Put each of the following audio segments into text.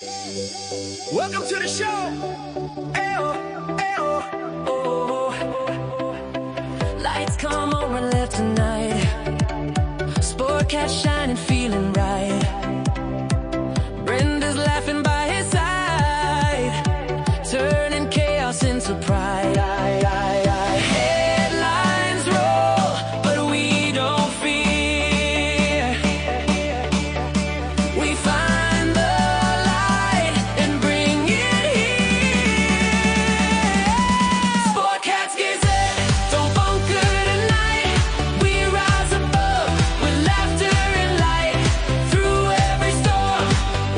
Welcome to the show. Ayo, ayo, oh. Lights come on red left tonight. Sportcat shining, feeling right. Brenda's laughing by his side, turning chaos into pride. Headlines roll, but we don't fear. We find the light and bring it here. Sportcat's Gazette, don't bunker tonight. We rise above with laughter and light. Through every storm,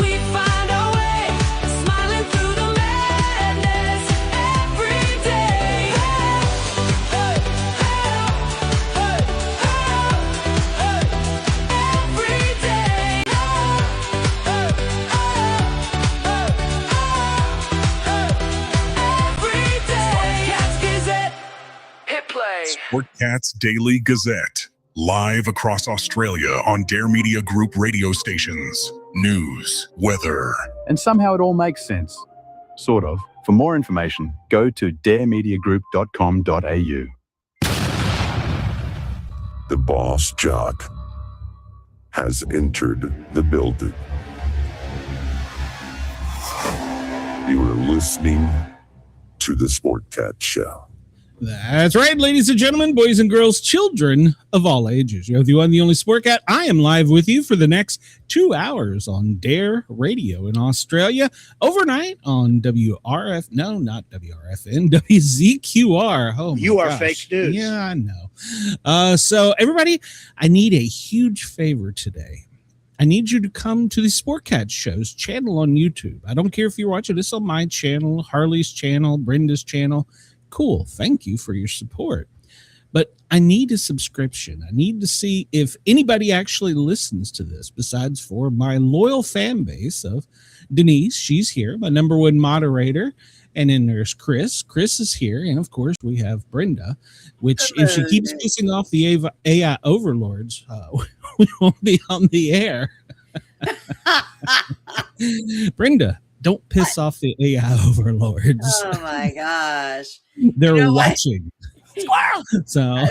we find our way, smiling through the madness every day. Hey, hey, hey, hey, every day. Every day. Sportcat's Gazette. Hit play. Sportcat's Daily Gazette, live across Australia on Dare Media Group radio stations. News, weather, And somehow it all makes sense. Sort of. For more information, go to daremediagroup.com.au. The boss jock has entered the building. You are listening to the Sportcat Show. That's right, ladies and gentlemen, boys and girls, children of all ages. You have the one, the only Sportcat. I am live with you for the next 2 hours on Dare Radio in Australia, overnight on WRF, no, not WRFN, WZQR. Oh, You my are gosh. fake news. Yeah, I know. So, everybody, I need a huge favor today. I need you to come to the Sportcat Show's channel on YouTube. I don't care if you're watching this on my channel, Harley's channel, Brenda's channel. Cool. Thank you for your support. But I need a subscription. I need to see if anybody actually listens to this besides for my loyal fan base of Denise. She's here, my number one moderator. And then there's Chris. Chris is here. And of course, we have Brenda, which if she keeps pissing off the AI Overlords, we won't be on the air. Brenda, don't piss off the AI Overlords. Oh my gosh. They're You know what? watching. Squirrel! So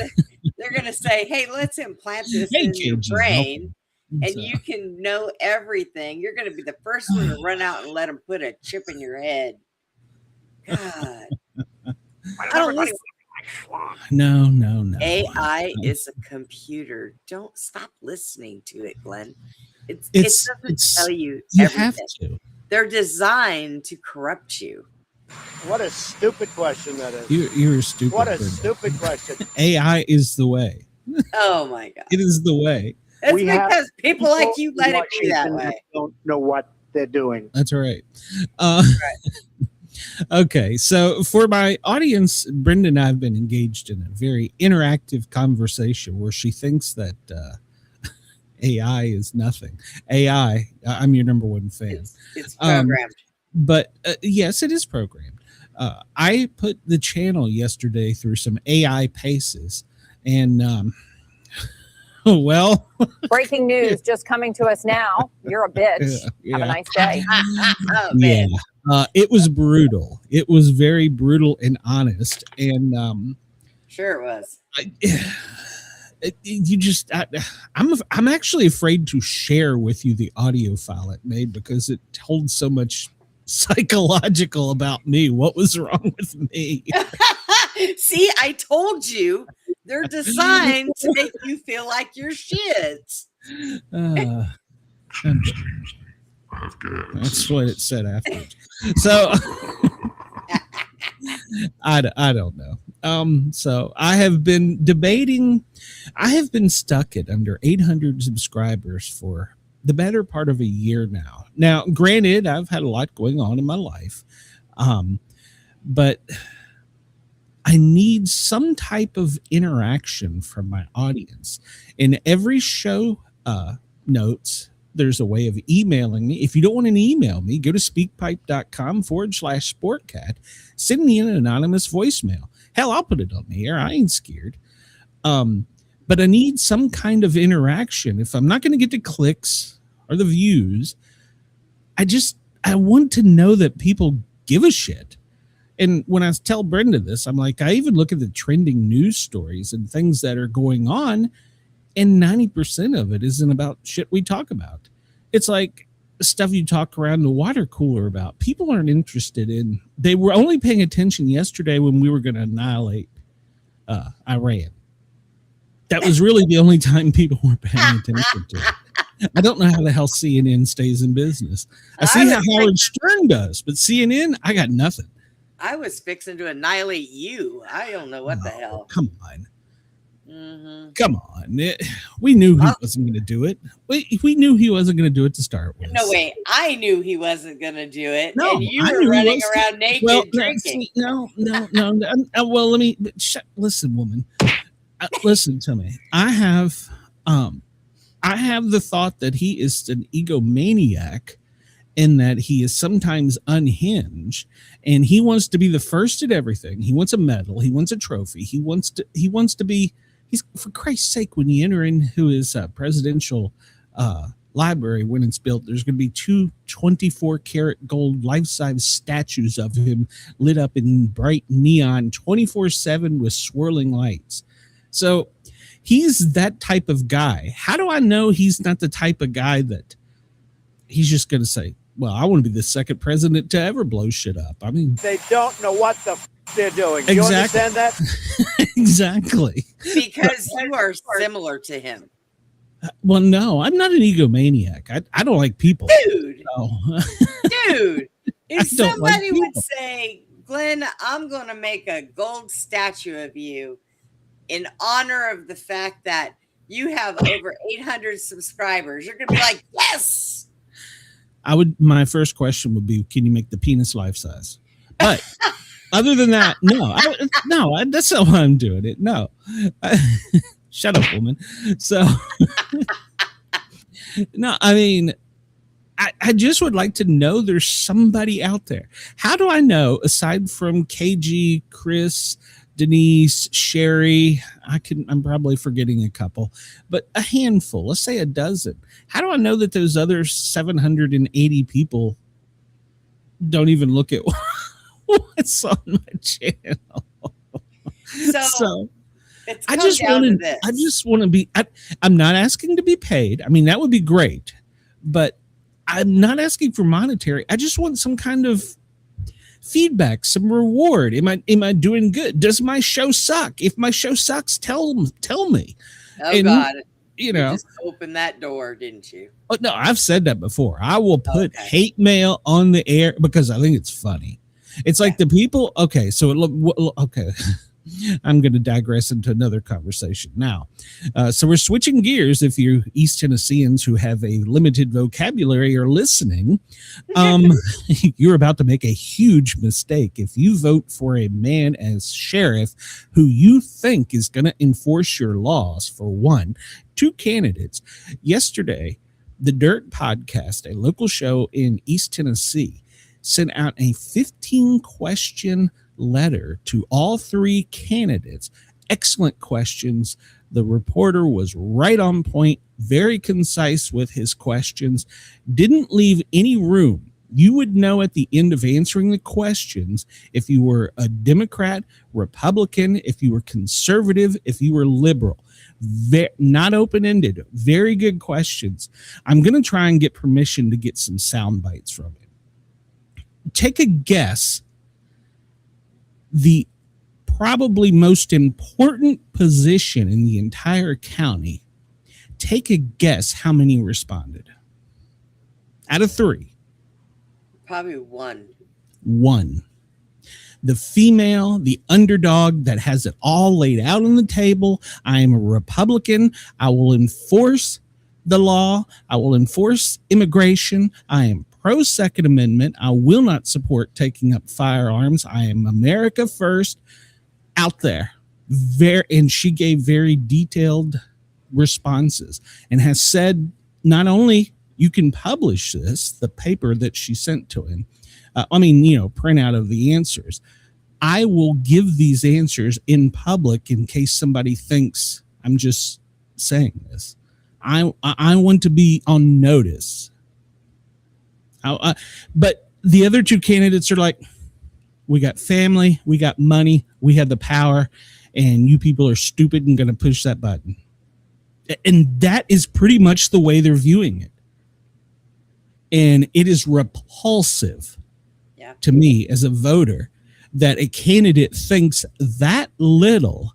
They're going to say, hey, let's implant this Hey, in your kids, brain and so- you can know everything. You're going to be the first one to run out and let them put a chip in your head. God. I don't listen. No. AI is a computer. Don't stop listening to it, Glenn. It It's doesn't tell you you everything. have to. They're designed to corrupt you. What a stupid question that is. You're stupid. What a Brenda. stupid question. AI is the way. Oh my God. It is the way. It's We have because people like you let it be that Washington way. Don't know what they're doing. That's right. Okay, so for my audience, Brenda and I have been engaged in a very interactive conversation where she thinks that AI is nothing. AI, I'm your number one fan. It's programmed. But yes, it is programmed. I put the channel yesterday through some AI paces, and well, Breaking news just coming to us now. You're a bitch. Yeah. Have a nice day. Oh, yeah, man. it was brutal. It was very brutal and honest, and Sure it was. I'm actually afraid to share with you the audio file it made because it told so much psychological about me. What was wrong with me? See, I told you they're designed to make you feel like you're shit. That's what it said afterwards. So I don't know. So I have been debating. I have been stuck at under 800 subscribers for the better part of a year now. Now, granted, I've had a lot going on in my life, but I need some type of interaction from my audience. In every show notes, there's a way of emailing me. If you don't want to email me, go to speakpipe.com/sportcat. Send me an anonymous voicemail. Hell, I'll put it on the air. I ain't scared. But I need some kind of interaction. If I'm not going to get the clicks or the views, I I want to know that people give a shit. And when I tell Brenda this, I'm like, I even look at the trending news stories and things that are going on, and 90% of it isn't about shit we talk about. It's like stuff you talk around the water cooler about. People aren't interested in. They were only paying attention yesterday when we were going to annihilate Iran. That was really the only time people were paying attention to it. I don't know how the hell CNN stays in business. I see how Howard Stern does, but CNN, I got nothing. I was fixing to annihilate you. I don't know what the hell. Come on. Come on. We knew he wasn't going to do it. We knew he wasn't going to do it to start with. No, wait. I knew he wasn't going to do it. No, and you were running around naked drinking. No. Well, let me listen, woman. Listen to me. I have the thought that he is an egomaniac, in that he is sometimes unhinged, and he wants to be the first at everything. He wants a medal. He wants a trophy. He wants to be. He's, for Christ's sake, when you enter into his presidential library, when it's built, there's going to be 2 24-karat gold life-size statues of him lit up in bright neon 24/7 with swirling lights. So he's that type of guy. How do I know he's not the type of guy that he's just going to say, well, I want to be the second president to ever blow shit up? I mean, They don't know what the they're doing. Do Exactly. you understand that? exactly. Because you are similar to him. Well, no, I'm not an egomaniac. I don't like people. Dude. No. Dude. If I don't like somebody would people. say, Glenn, I'm going to make a gold statue of you in honor of the fact that you have over 800 subscribers, you're going to be like, yes. My first question would be, can you make the penis life size? But other than that, no, that's not why I'm doing it. No, shut up, woman. So, no, I mean, I just would like to know there's somebody out there. How do I know, aside from KG, Chris, Denise, Sherry, I'm probably forgetting a couple, but a handful, let's say a dozen. How do I know that those other 780 people don't even look at what's on my channel? So I just want to be, I'm not asking to be paid. I mean, that would be great, but I'm not asking for monetary. I just want some kind of feedback, some reward. Am I doing good? Does my show suck? If my show sucks, tell me. Oh, God. You know, just opened that door, didn't you? Oh, no, I've said that before. I will put hate mail on the air because I think it's funny. It's like the people. Okay, so okay. I'm going to digress into another conversation now. So we're switching gears. If you East Tennesseans who have a limited vocabulary are listening, you're about to make a huge mistake if you vote for a man as sheriff who you think is going to enforce your laws. For one, 2 candidates. Yesterday, the Dirt Podcast, a local show in East Tennessee, sent out a 15-question letter to all 3 candidates. Excellent questions. The reporter was right on point, very concise with his questions, didn't leave any room. You would know at the end of answering the questions if you were a Democrat, Republican, if you were conservative, if you were liberal. Not open-ended. Very good questions. I'm going to try and get permission to get some sound bites from it. Take a guess. The probably most important position in the entire county. Take a guess how many responded. Out of 3. Probably 1. 1. The female, the underdog that has it all laid out on the table. I am a Republican. I will enforce the law. I will enforce immigration. I am pro-Second Amendment. I will not support taking up firearms. I am America first. Out there. And she gave very detailed responses and has said not only you can publish this, the paper that she sent to him, print out of the answers. I will give these answers in public in case somebody thinks I'm just saying this. I want to be on notice. But the other two candidates are like, we got family, we got money, we have the power, and you people are stupid and going to push that button. And that is pretty much the way they're viewing it. And it is repulsive to me as a voter that a candidate thinks that little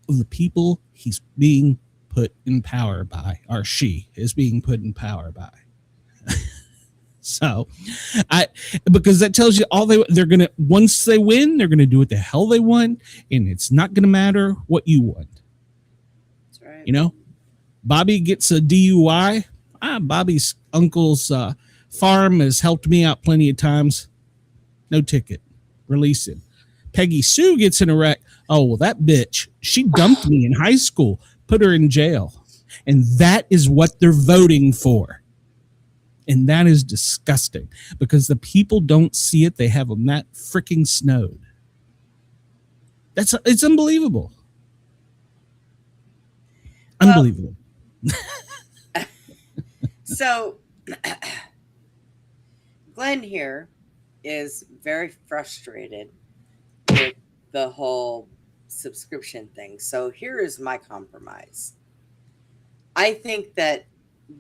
of the people he's being put in power by, or she is being put in power by. So because that tells you they're going to, once they win, they're going to do what the hell they want. And it's not going to matter what you want. That's right. You know, Bobby gets a DUI. Bobby's uncle's farm has helped me out plenty of times. No ticket. Release him. Peggy Sue gets in a wreck. Oh, well, that bitch, she dumped me in high school, put her in jail. And that is what they're voting for. And that is disgusting because the people don't see it. They have them that freaking snowed. It's unbelievable. Unbelievable. So Glenn here is very frustrated with the whole subscription thing. So here is my compromise. I think that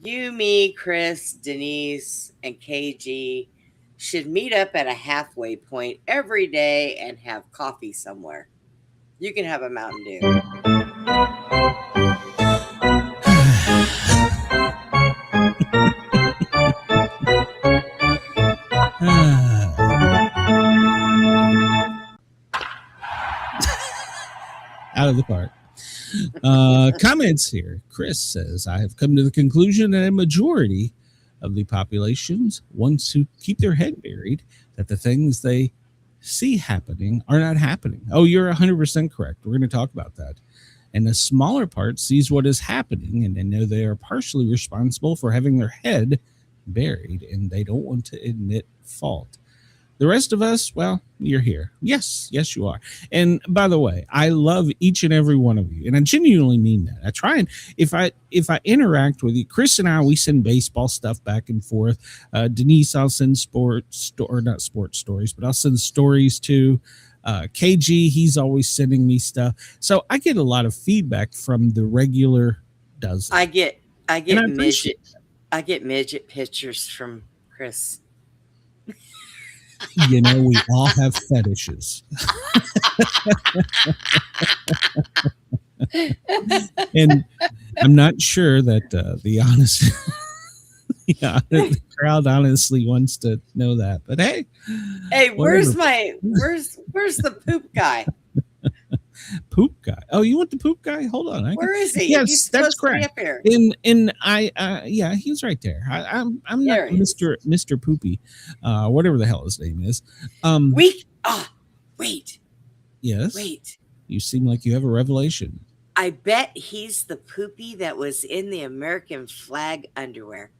you, me, Chris, Denise, and KG should meet up at a halfway point every day and have coffee somewhere. You can have a Mountain Dew. Out of the park. Comments here. Chris says, I have come to the conclusion that a majority of the populations wants to keep their head buried, that the things they see happening are not happening. Oh, you're 100% correct. We're going to talk about that. And the smaller part sees what is happening, and they know they are partially responsible for having their head buried, and they don't want to admit fault. The rest of us, well, you're here. Yes, you are. And by the way, I love each and every one of you, and I genuinely mean that. I try and if I interact with you, Chris and I, we send baseball stuff back and forth. Denise, I'll send not sports stories, but I'll send stories to. KG, he's always sending me stuff, so I get a lot of feedback from the regular dozen. I get midget pictures from Chris. You know, we all have fetishes. And I'm not sure that the crowd honestly wants to know that. But hey, where's the poop guy? Poop guy. Oh, you want the poop guy? Hold on. Where is he? Yes, that's correct. Yeah, he's right there. I'm not Mr. Poopy, whatever the hell his name is. Wait. Yes. Wait. You seem like you have a revelation. I bet he's the poopy that was in the American flag underwear.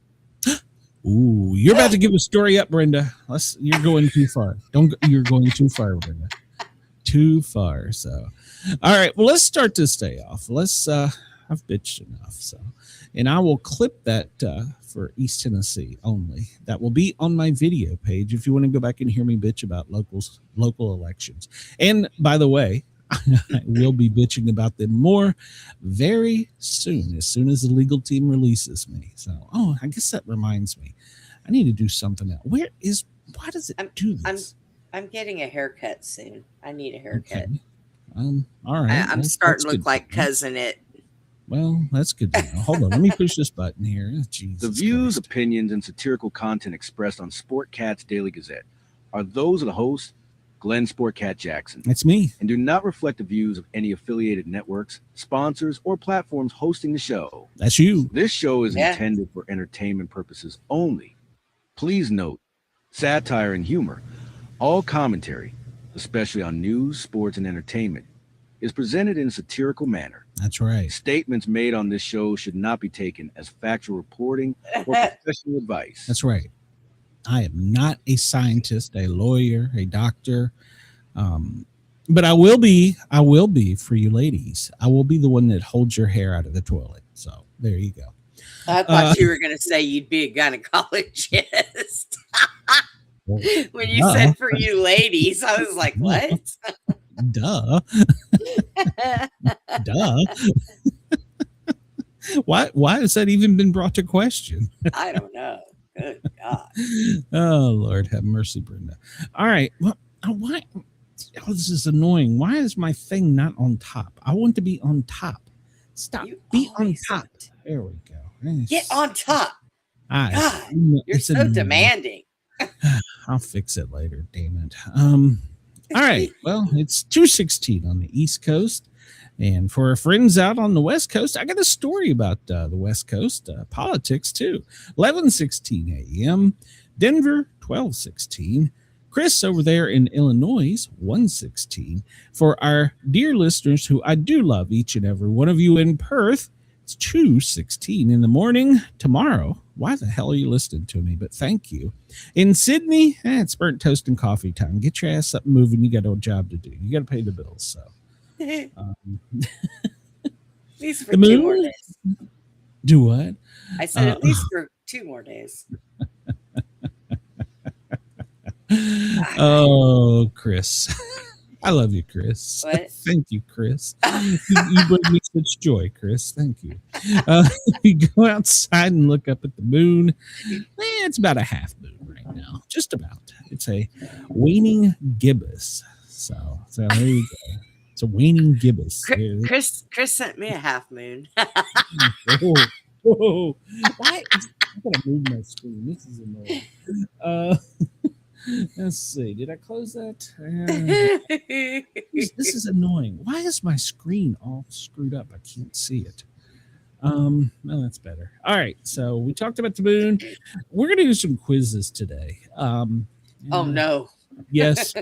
Ooh, you're about to give a story up, Brenda. You're going too far. You're going too far, Brenda. Too far. So, all right. Well, let's start this day off. I've bitched enough. So, and I will clip that for East Tennessee only. That will be on my video page if you want to go back and hear me bitch about local elections. And by the way, I will be bitching about them more very soon, as soon as the legal team releases me. So, I guess that reminds me, I need to do something else. Why does it do this? I'm getting a haircut soon. I need a haircut. Okay. All right. I'm starting to look like Cousin It. Well, that's good to know. Hold on. Let me push this button here. Oh, Jesus the views, Christ. Opinions, and satirical content expressed on Sportcat's Daily Gazette are those of the host, Glenn Sportcat Jackson. That's me. And do not reflect the views of any affiliated networks, sponsors, or platforms hosting the show. That's you. This show is intended for entertainment purposes only. Please note, satire and humor, all commentary, especially on news, sports, and entertainment, is presented in a satirical manner. That's right. Statements made on this show should not be taken as factual reporting or professional advice. That's right. I am not a scientist, a lawyer, a doctor, but I will be for you ladies. I will be the one that holds your hair out of the toilet. So there you go. I thought you were going to say you'd be a gynecologist. When you said for you ladies, I was like, what? Duh. Duh. Why has that even been brought to question? I don't know. Good God. Oh, Lord, have mercy, Brenda. All right. Well, why? Oh, this is annoying. Why is my thing not on top? I want to be on top. Stop. Be on top. There we go. Get on top. God, you're so annoying. demanding. I'll fix it later. Damn it. All right. Well, it's 2:16 on the East Coast. And for our friends out on the West Coast, I got a story about the West Coast politics too. 11:16 a.m. Denver, 12:16. Chris over there in Illinois, 1:16. For our dear listeners who I do love, each and every one of you in Perth, it's 2:16 in the morning tomorrow. Why the hell are you listening to me? But thank you. In Sydney, it's burnt toast and coffee time. Get your ass up and moving. You got a job to do. You got to pay the bills. So. At least for 2 more days. Do what? I said at least for 2 more days. Oh, Chris. I love you, Chris. What? Thank you, Chris. You bring me such joy, Chris. Thank you. You go outside and look up at the moon. It's about a half moon right now. Just about. It's a waning gibbous. So there you go. It's a waning gibbous. Chris sent me a half moon. Whoa. Why? I'm going to move my screen. This is annoying. Let's see. Did I close that? This is annoying. Why is my screen all screwed up? I can't see it. Well, that's better. All right. So we talked about the moon. We're going to do some quizzes today. Oh, no. Yes.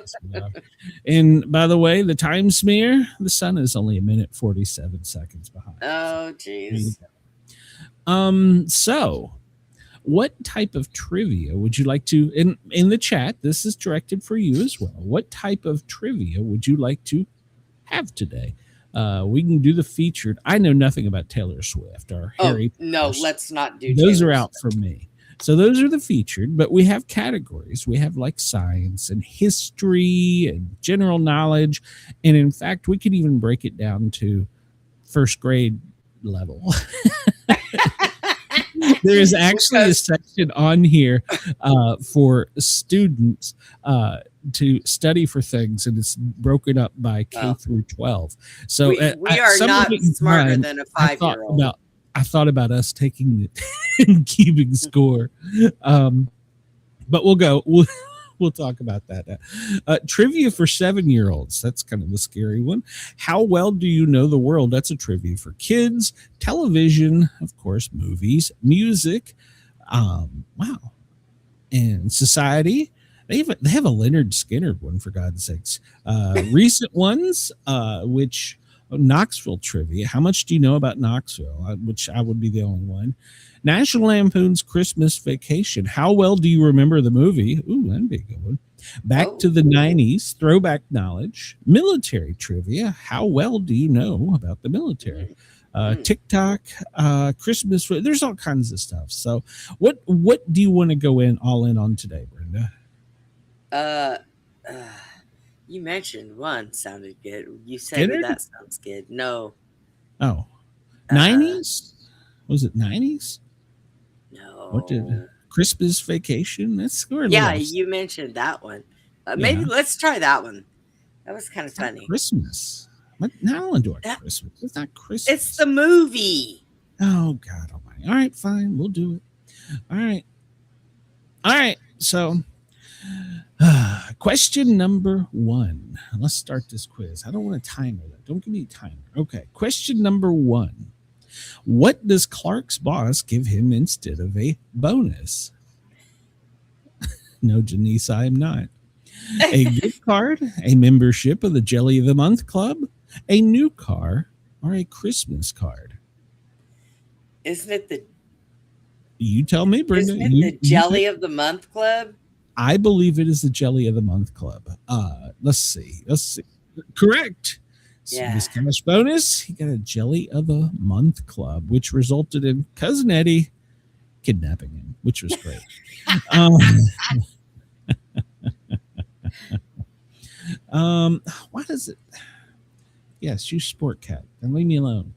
And by the way, the time smear, the sun is only 1:47 seconds behind. Oh, geez. So what type of trivia would you like to, in the chat, this is directed for you as well. What type of trivia would you like to have today? We can do the featured. I know nothing about Taylor Swift or Harry Potter. No, let's not do those. Taylor are out Swift. for me. So those are the featured, but we have categories. We have like science and history and general knowledge. And in fact, we could even break it down to first grade level. There is actually a section on here for students to study for things, and it's broken up by K through 12. So we are not smarter than a 5-year-old. I thought about us taking it and keeping score. But we'll talk about that. Trivia for 7-year-olds. That's kind of a scary one. How well do you know the world? That's a trivia for kids. Television, of course, movies, music. Wow. And society. They have a Leonard Skinner one, for God's sakes. Recent ones, which Knoxville trivia. How much do you know about Knoxville? Which I would be the only one. National Lampoon's Christmas Vacation. How well do you remember the movie? Ooh, that'd be a good one. Back to the 90s. Throwback knowledge. Military trivia. How well do you know about the military? TikTok, Christmas. There's all kinds of stuff. So what do you want to go all in on today, Brenda? You mentioned one sounded good. You said that sounds good. No. Oh. 90s? Was it 90s? No. What did Christmas Vacation? That's you mentioned that one. Maybe let's try that one. That was kind of funny. Christmas. What? Now do I Christmas? It's not Christmas. It's the movie. Oh God Almighty! All right, fine, we'll do it. All right. So, question number 1. Let's start this quiz. I don't want a timer. Don't give me a timer. Okay. Question number 1. What does Clark's boss give him instead of a bonus? No, Janice, I am not. A gift card, a membership of the Jelly of the Month Club, a new car, or a Christmas card? Isn't it You tell me, Brenda. Isn't it the Jelly of the Month Club? I believe it is the Jelly of the Month Club. Let's see. Correct. Yeah. His cash bonus, he got a Jelly of the Month club, which resulted in Cousin Eddie kidnapping him, which was great. What is it? Yes, you Sportcat. And leave me alone.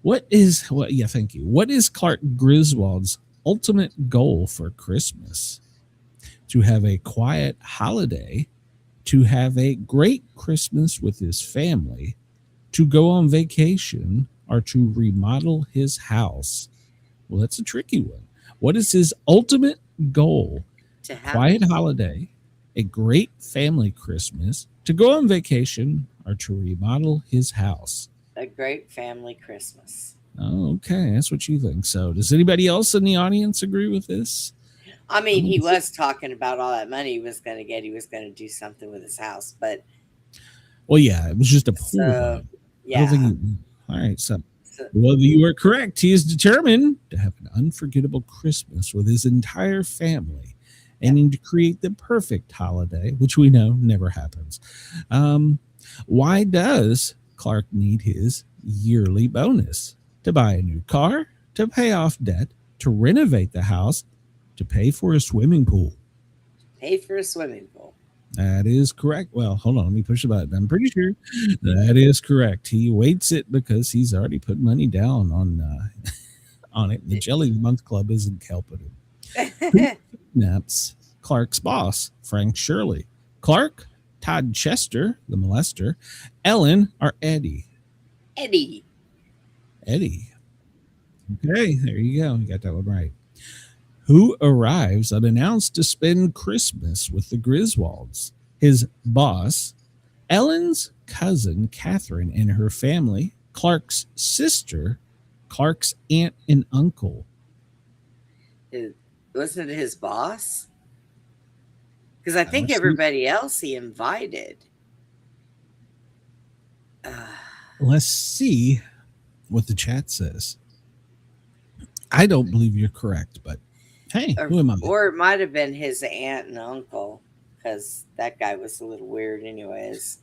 Thank you. What is Clark Griswold's ultimate goal for Christmas? To have a quiet holiday, to have a great Christmas with his family, to go on vacation, or to remodel his house? Well, that's a tricky one. What is his ultimate goal? To have Quiet holiday, a great family Christmas, to go on vacation, or to remodel his house? a great family Christmas. Okay, that's what you think. So does anybody else in the audience agree with this? I mean, he was talking about all that money he was going to get. He was going to do something with his house, but well, yeah, it was just a pool. so, yeah. All right, so well, you are correct. He is determined to have an unforgettable Christmas with his entire family, aiming to create the perfect holiday, which we know never happens. Why does Clark need his yearly bonus? To buy a new car, to pay off debt, to renovate the house, to pay for a swimming pool. Pay for a swimming pool. That is correct. Well, hold on. Let me push the button. I'm pretty sure that is correct. He waits it because he's already put money down on it. The Jelly Month Club isn't helping him. Naps Clark's boss, Frank Shirley. Clark, Todd Chester, the molester, Ellen, or Eddie? Eddie. Okay, there you go. You got that one right. Who arrives unannounced to spend Christmas with the Griswolds? His boss, Ellen's cousin, Catherine, and her family, Clark's sister, Clark's aunt and uncle. Wasn't it his boss? Because I think everybody else he invited. Let's see what the chat says. I don't believe you're correct, but hey, who am I? Or it might have been his aunt and uncle, because that guy was a little weird anyways.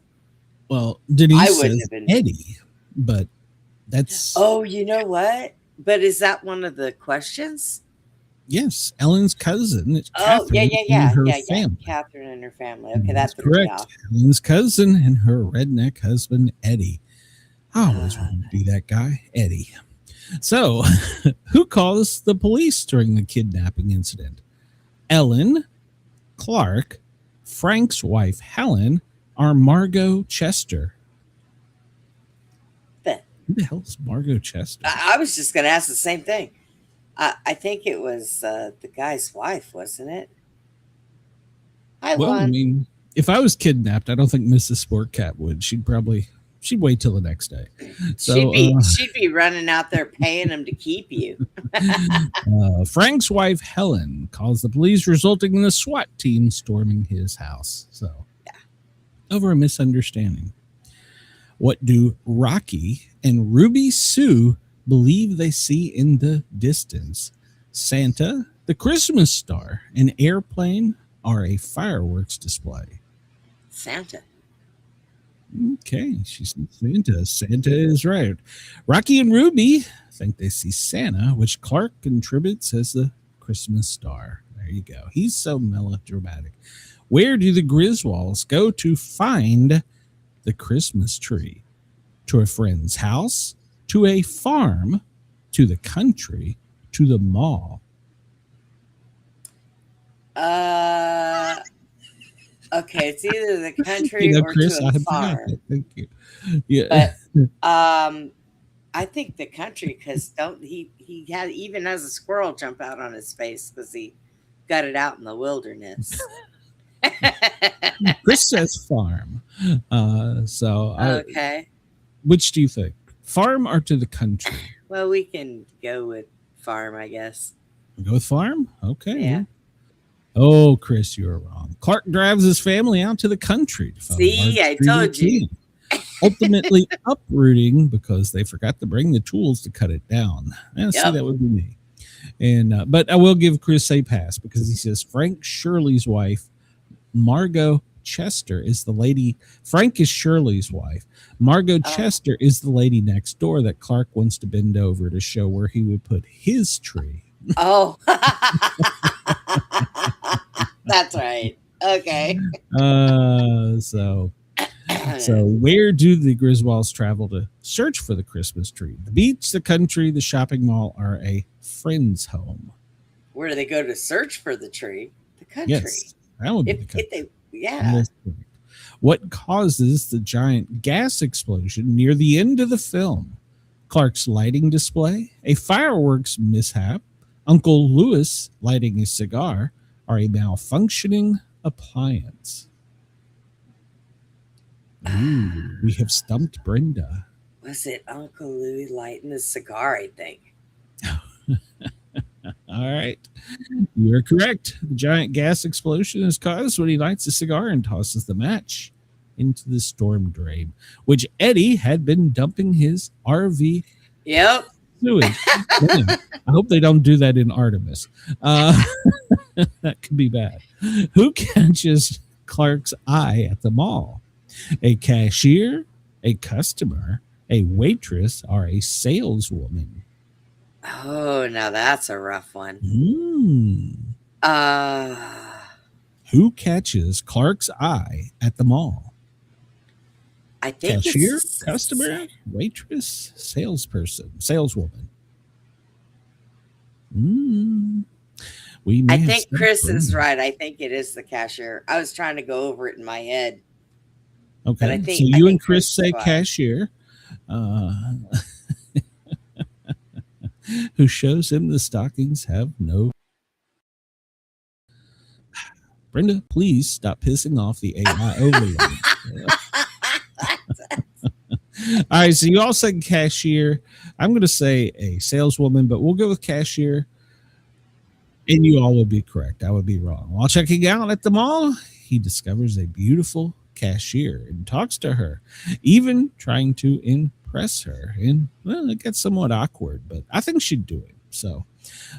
Well, Denise says Eddie, but that's... Oh, you know what? But is that one of the questions? Yes, Ellen's cousin. Oh, Catherine yeah. Family. Catherine and her family. Okay, that's correct. Ellen's cousin and her redneck husband, Eddie. I always wanted to be that guy, Eddie. So, who calls the police during the kidnapping incident? Ellen, Clark, Frank's wife, Helen, or Margot Chester? Who the hell is Margot Chester? I was just going to ask the same thing. I think it was the guy's wife, wasn't it? I mean, if I was kidnapped, I don't think Mrs. Sportcat would. She'd wait till the next day. So she'd be running out there paying him to keep you. Frank's wife, Helen, calls the police, resulting in the SWAT team storming his house. So, over a misunderstanding. What do Rocky and Ruby Sue believe they see in the distance? Santa, the Christmas star, an airplane, or a fireworks display? Santa. Okay, she said Santa. Santa is right. Rocky and Ruby think they see Santa, which Clark contributes as the Christmas star. There you go. He's so melodramatic. Where do the Griswolds go to find the Christmas tree? To a friend's house, to a farm, to the country, to the mall? Okay, it's either the country or Chris, to a farm. Thank you. Yeah. But I think the country, because he even has a squirrel jump out on his face because he got it out in the wilderness. Chris says farm. Okay. Which do you think? Farm or to the country? Well, we can go with farm, I guess. Go with farm? Okay. Yeah. Oh, Chris, you were wrong. Clark drives his family out to the country to find See, I told you. Ultimately uprooting because they forgot to bring the tools to cut it down. See, that would be me. And but I will give Chris a pass because he says Frank Shirley's wife, Margot Chester is the lady. Frank is Shirley's wife. Margot Chester is the lady next door that Clark wants to bend over to show where he would put his tree. Oh, that's right. Okay. So where do the Griswolds travel to search for the Christmas tree? The beach, the country, the shopping mall, or a friend's home? Where do they go to search for the tree? The country. Yes, that would be the country. Yeah. What causes the giant gas explosion near the end of the film? Clark's lighting display, a fireworks mishap, Uncle Lewis lighting a cigar, or a malfunctioning appliance? Ooh, we have stumped Brenda. Was it Uncle Louie lighting a cigar, I think? All right. You're correct. The giant gas explosion is caused when he lights a cigar and tosses the match into the storm drain, which Eddie had been dumping his RV sewage. Man, I hope they don't do that in Artemis. That could be bad. Who catches Clark's eye at the mall? A cashier, a customer, a waitress, or a saleswoman? Oh, now that's a rough one. Who catches Clark's eye at the mall? I think cashier, customer, waitress, saleswoman. I think Chris is right. I think it is the cashier. I was trying to go over it in my head. Okay, so you and Chris say cashier. Who shows him the stockings have no. Brenda, please stop pissing off the AI Overlords. All right, so you all said cashier. I'm going to say a saleswoman, but we'll go with cashier. And you all would be correct. I would be wrong. While checking out at the mall, he discovers a beautiful cashier and talks to her, even trying to impress her. And well, it gets somewhat awkward, but I think she'd do it. So,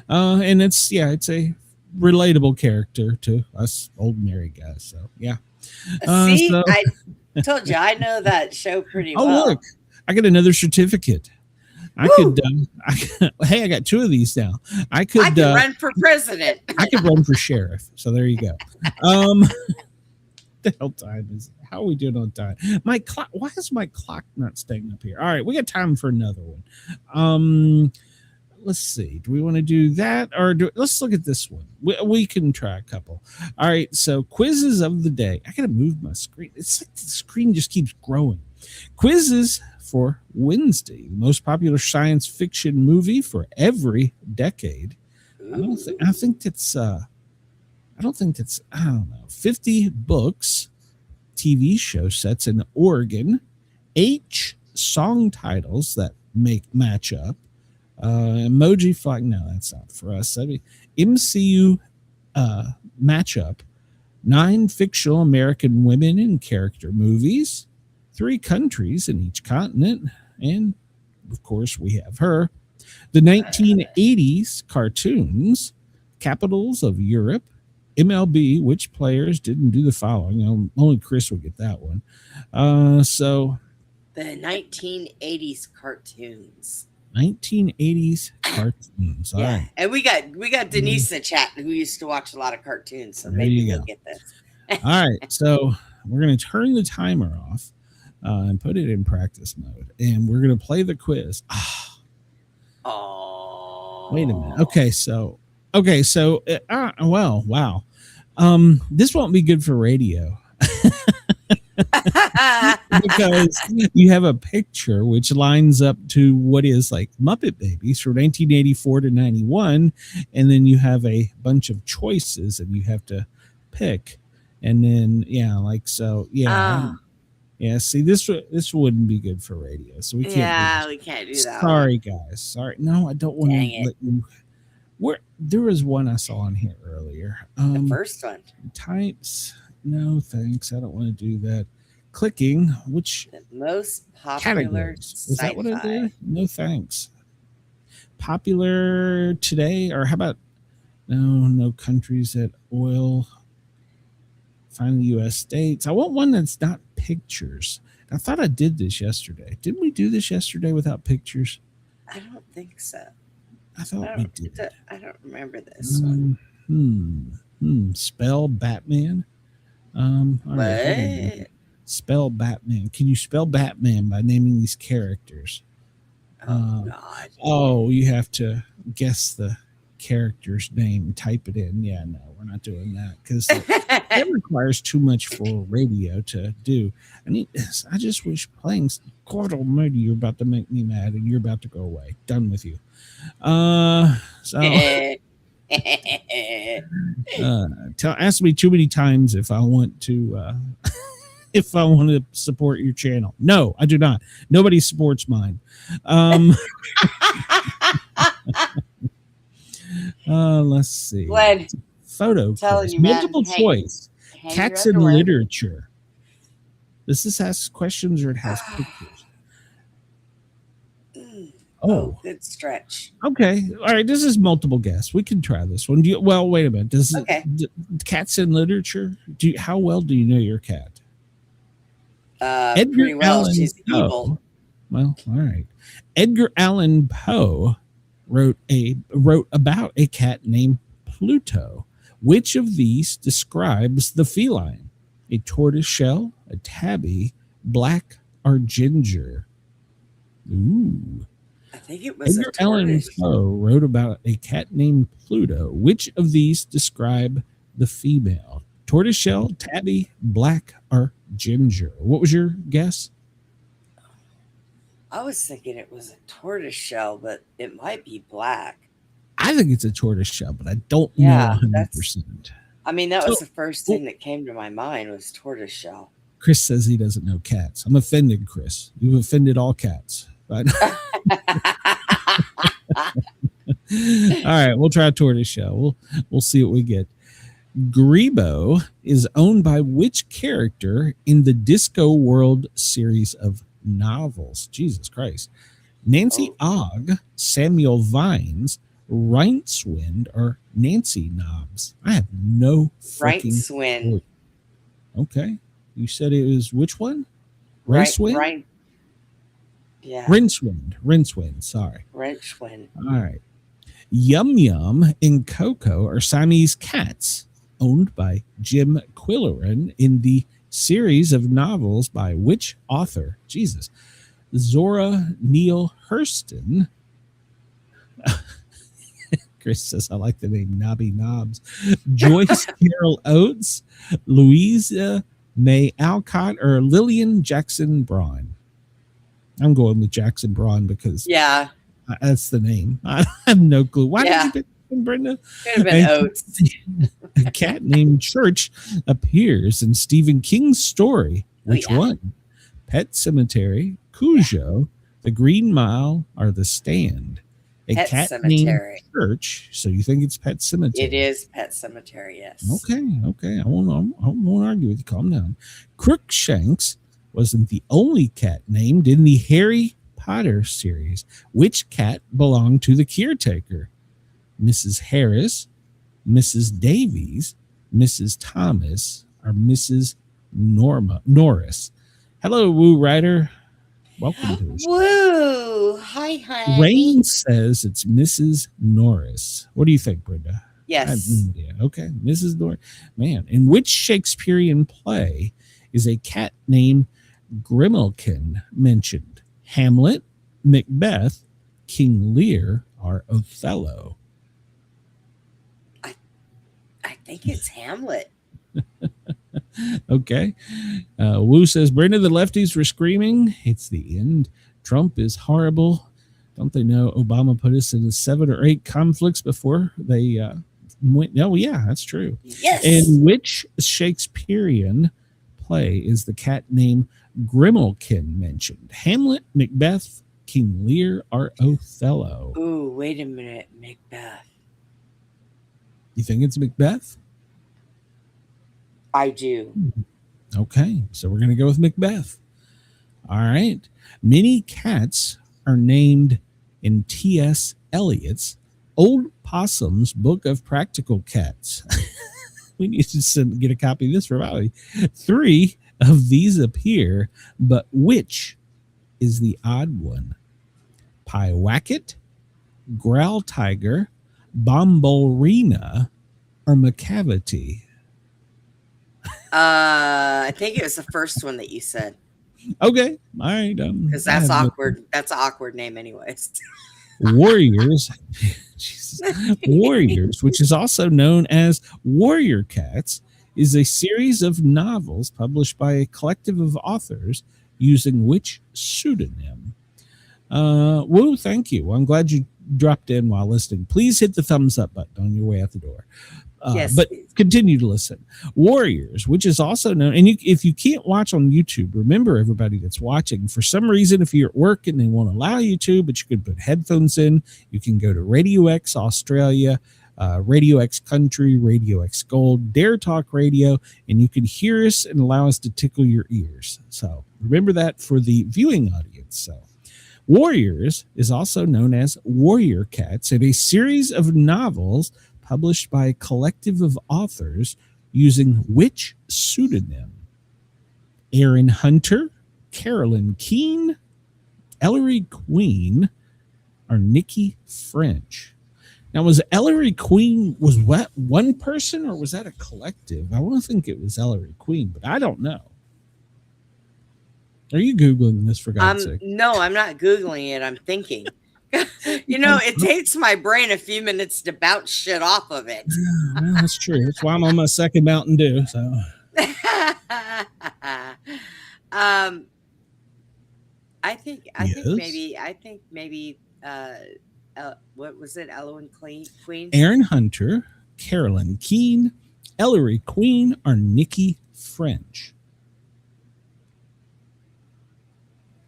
and it's a relatable character to us old married guys. So yeah. See, I told you I know that show pretty well. Oh look, I got another certificate. I could. Hey, I got two of these now. I could run for president. I could run for sheriff. So there you go. The hell time is? How are we doing on time? My clock. Why is my clock not staying up here? All right, we got time for another one. Let's see. Do we want to do that or let's look at this one? We can try a couple. All right. So quizzes of the day. I gotta move my screen. It's like the screen just keeps growing. Quizzes for Wednesday. The most popular science fiction movie for every decade. I don't think that's 50 books, TV show sets in Oregon, H song titles that match up. Emoji flag. No, that's not for us. That'd be MCU matchup. 9 fictional American women in character movies. 3 countries in each continent. And of course, we have her. The 1980s cartoons. Capitals of Europe. MLB, which players didn't do the following. Only Chris will get that one. So the 1980s cartoons. 1980s cartoons. All right. And we got Denise in the chat who used to watch a lot of cartoons, so maybe we'll get this. All right, so we're going to turn the timer off and put it in practice mode, and we're going to play the quiz. Oh, wait a minute. Okay, so wow. This won't be good for radio. Because you have a picture which lines up to what is like Muppet Babies from 1984 to 91, and then you have a bunch of choices and you have to pick, and then see, this wouldn't be good for radio, so we can't do that. Sorry guys, sorry. No, I don't want to let you. There was one I saw on here earlier. The first one. Types. No, thanks. I don't want to do that. Clicking, which the most popular categories. Is that what I did? No, thanks. Popular today, or how about no countries that oil Find the U.S. states. I want one that's not pictures. I thought I did this yesterday. Didn't we do this yesterday without pictures? I don't think so. I thought we did. I don't remember this one. Spell Batman. All right, spell Batman. Can you spell Batman by naming these characters? Oh, God. Oh, you have to guess the character's name, type it in. Yeah, no, we're not doing that because it requires too much for radio to do. I just wish playing God Almighty, you're about to make me mad and you're about to go away. Done with you. Ask me too many times if I want to support your channel. No, I do not. Nobody supports mine. Let's see. Glenn, photo quiz. Multiple choice. Cats in literature. Does this ask questions or it has pictures? Oh, good stretch. Okay. All right. This is multiple guess. We can try this one. Wait a minute. Cats in literature? How well do you know your cat? Pretty well. She's evil. Well, all right. Edgar Allan Poe wrote about a cat named Pluto. Which of these describes the feline? A tortoiseshell, a tabby, black, or ginger? Ooh. I think it was Edgar Allan Poe wrote about a cat named Pluto. Which of these describe the female? Tortoiseshell, tabby, black, or ginger? What was your guess? I was thinking it was a tortoiseshell, but it might be black. I think it's a tortoiseshell, but I don't know 100%. I mean, that was the first thing that came to my mind was tortoiseshell. Chris says he doesn't know cats. I'm offended, Chris. You've offended all cats. Right? All right, we'll try tortoiseshell. We'll see what we get. Grebo is owned by which character in the Disco World series of novels? Jesus Christ. Nancy Ogg, Samuel Vines, Rincewind, or Nancy Knobs? I have no freaking Rincewind. Okay. You said it was which one? Rincewind? Yeah. Rincewind, sorry. Rincewind. All right. Yum Yum and Coco are Siamese cats owned by Jim Quilleran in the series of novels by which author? Jesus. Zora Neale Hurston. Chris says, I like the name Nobby Knobs. Joyce Carol Oates, Louisa May Alcott, or Lillian Jackson Braun? I'm going with Jackson Braun because that's the name. I have no clue. Why did you pick him, Brenda? Could have been Oates. A cat named Church appears in Stephen King's story. Which one? Pet Cemetery, Cujo, The Green Mile, or The Stand? Pet cat Cemetery. Named Church. So you think it's Pet Cemetery? It is Pet Cemetery, yes. Okay. I won't argue with you. Calm down. Crookshanks wasn't the only cat named in the Harry Potter series. Which cat belonged to the caretaker? Mrs. Harris, Mrs. Davies, Mrs. Thomas, or Mrs. Norris? Hello, Woo Rider. Welcome to the show. Woo! Hi, honey. Rain says it's Mrs. Norris. What do you think, Brenda? Yes. I have no idea. Okay, Mrs. Norris. Man, in which Shakespearean play is a cat named Grimalkin mentioned? Hamlet, Macbeth, King Lear, or Othello? I think it's Hamlet. Okay. Wu says, Brenda, the lefties were screaming. It's the end. Trump is horrible. Don't they know Obama put us in 7 or 8 conflicts before they went? Oh, yeah, that's true. Yes. In which Shakespearean play is the cat named Grimalkin mentioned? Hamlet, Macbeth, King Lear, or Othello? Ooh, wait a minute. Macbeth. You think it's Macbeth? I do. Okay, so we're going to go with Macbeth. All right. Many cats are named in T.S. Eliot's Old Possum's Book of Practical Cats. We need to get a copy of this for Bobby. 3 of these appear, but which is the odd one? Pyewacket, growl tiger, bombolina, or macavity? I think it was the first one that you said. Okay, all right. Because that's awkward. That's an awkward name, anyways. Warriors, Jesus. Warriors, which is also known as Warrior Cats, is a series of novels published by a collective of authors using which pseudonym? Woo, thank you. I'm glad you dropped in while listening. Please hit the thumbs up button on your way out the door. Yes, but please. Continue to listen. Warriors, which is also known, and if you can't watch on YouTube, remember everybody that's watching, for some reason, if you're at work and they won't allow you to, but you can put headphones in, you can go to Radio X Australia, Radio X Country, Radio X Gold, Dare Talk Radio, and you can hear us and allow us to tickle your ears. So remember that for the viewing audience. So Warriors is also known as Warrior Cats, and a series of novels published by a collective of authors using which pseudonym? Aaron Hunter, Carolyn Keene, Ellery Queen, or Nikki French? Now, was Ellery Queen, was that one person or was that a collective? I want to think it was Ellery Queen, but I don't know. Are you Googling this, for God's sake? No, I'm not Googling it. I'm thinking. It takes my brain a few minutes to bounce shit off of it. Yeah, well, that's true. That's why I'm on my second Mountain Dew. So, I think maybe. What was it? Ellen Queen, Aaron Hunter, Carolyn Keene, Ellery Queen, or Nikki French?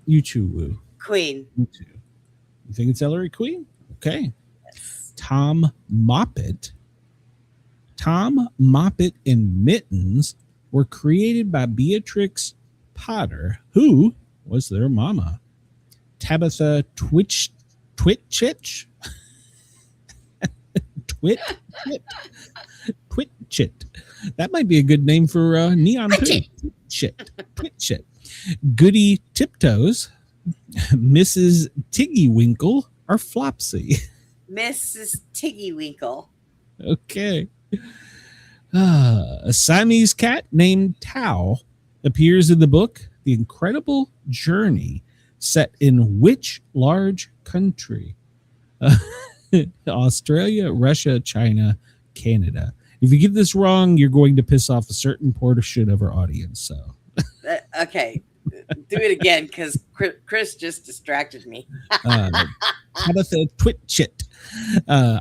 You too, Woo. Queen. You too. You think it's Ellery Queen? Okay. Yes. Tom Moppet and Mittens were created by Beatrix Potter, who was their mama. Tabitha Twitchit. That might be a good name for neon poo. Twitchit. Goody Tiptoes, Mrs. Tiggywinkle, or Flopsy? Mrs. Tiggywinkle. Okay. A Siamese cat named Tao appears in the book The Incredible Journey, set in which large country? Australia, Russia, China, Canada. If you get this wrong, you're going to piss off a certain portion of our audience. So, okay, do it again because Chris just distracted me. Tabitha Twitchit.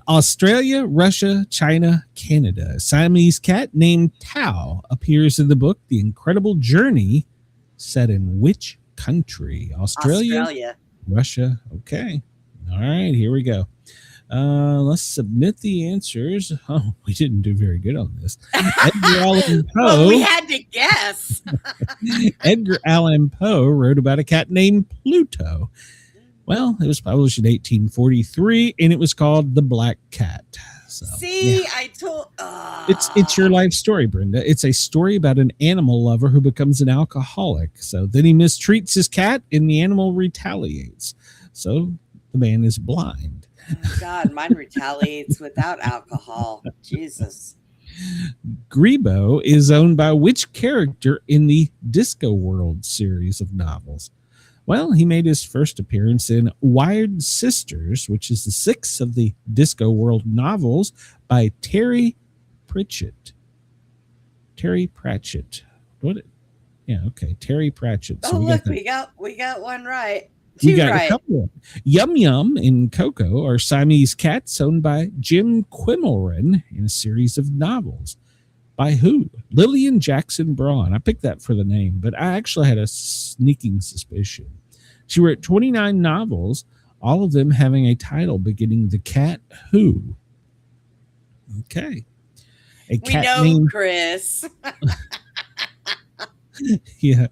Australia, Russia, China, Canada. A Siamese cat named Tao appears in the book The Incredible Journey, set in which country? Australia. Russia. Okay. All right, here we go. Let's submit the answers. Oh, we didn't do very good on this. Edgar Allan Poe. Well, we had to guess. Edgar Allan Poe wrote about a cat named Pluto. Well, it was published in 1843, and it was called The Black Cat. So, see, yeah. I told. It's your life story, Brenda. It's a story about an animal lover who becomes an alcoholic. So then he mistreats his cat, and the animal retaliates. So the man is blind. Oh, God, mine retaliates without alcohol. Jesus. Grebo is owned by which character in the Disco World series of novels? Well, he made his first appearance in Wired Sisters, which is the 6th of the Disco World novels by Terry Pratchett. Terry Pratchett. Yeah, okay. Terry Pratchett. So we got one right. We got a couple of them. Yum Yum and Coco are Siamese cats owned by Jim Quimmelran in a series of novels. By who? Lillian Jackson Braun. I picked that for the name, but I actually had a sneaking suspicion. She wrote 29 novels, all of them having a title beginning The Cat Who. Okay. We know, Chris. Yeah.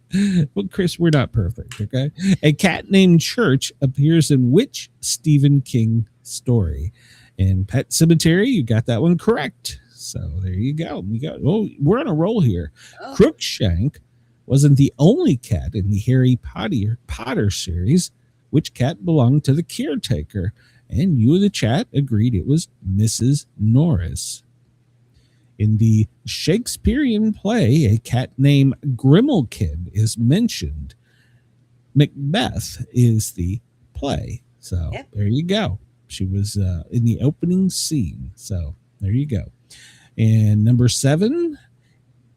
Well, Chris, we're not perfect, okay? A cat named Church appears in which Stephen King story? In Pet Sematary, you got that one correct. So there you go. We're on a roll here. Oh. Crookshank wasn't the only cat in the Harry Potter series. Which cat belonged to the caretaker? And you in the chat agreed it was Mrs. Norris. In the Shakespearean play, a cat named Grimalkin is mentioned. Macbeth is the play. So There you go. She was in the opening scene. So there you go. And number 7,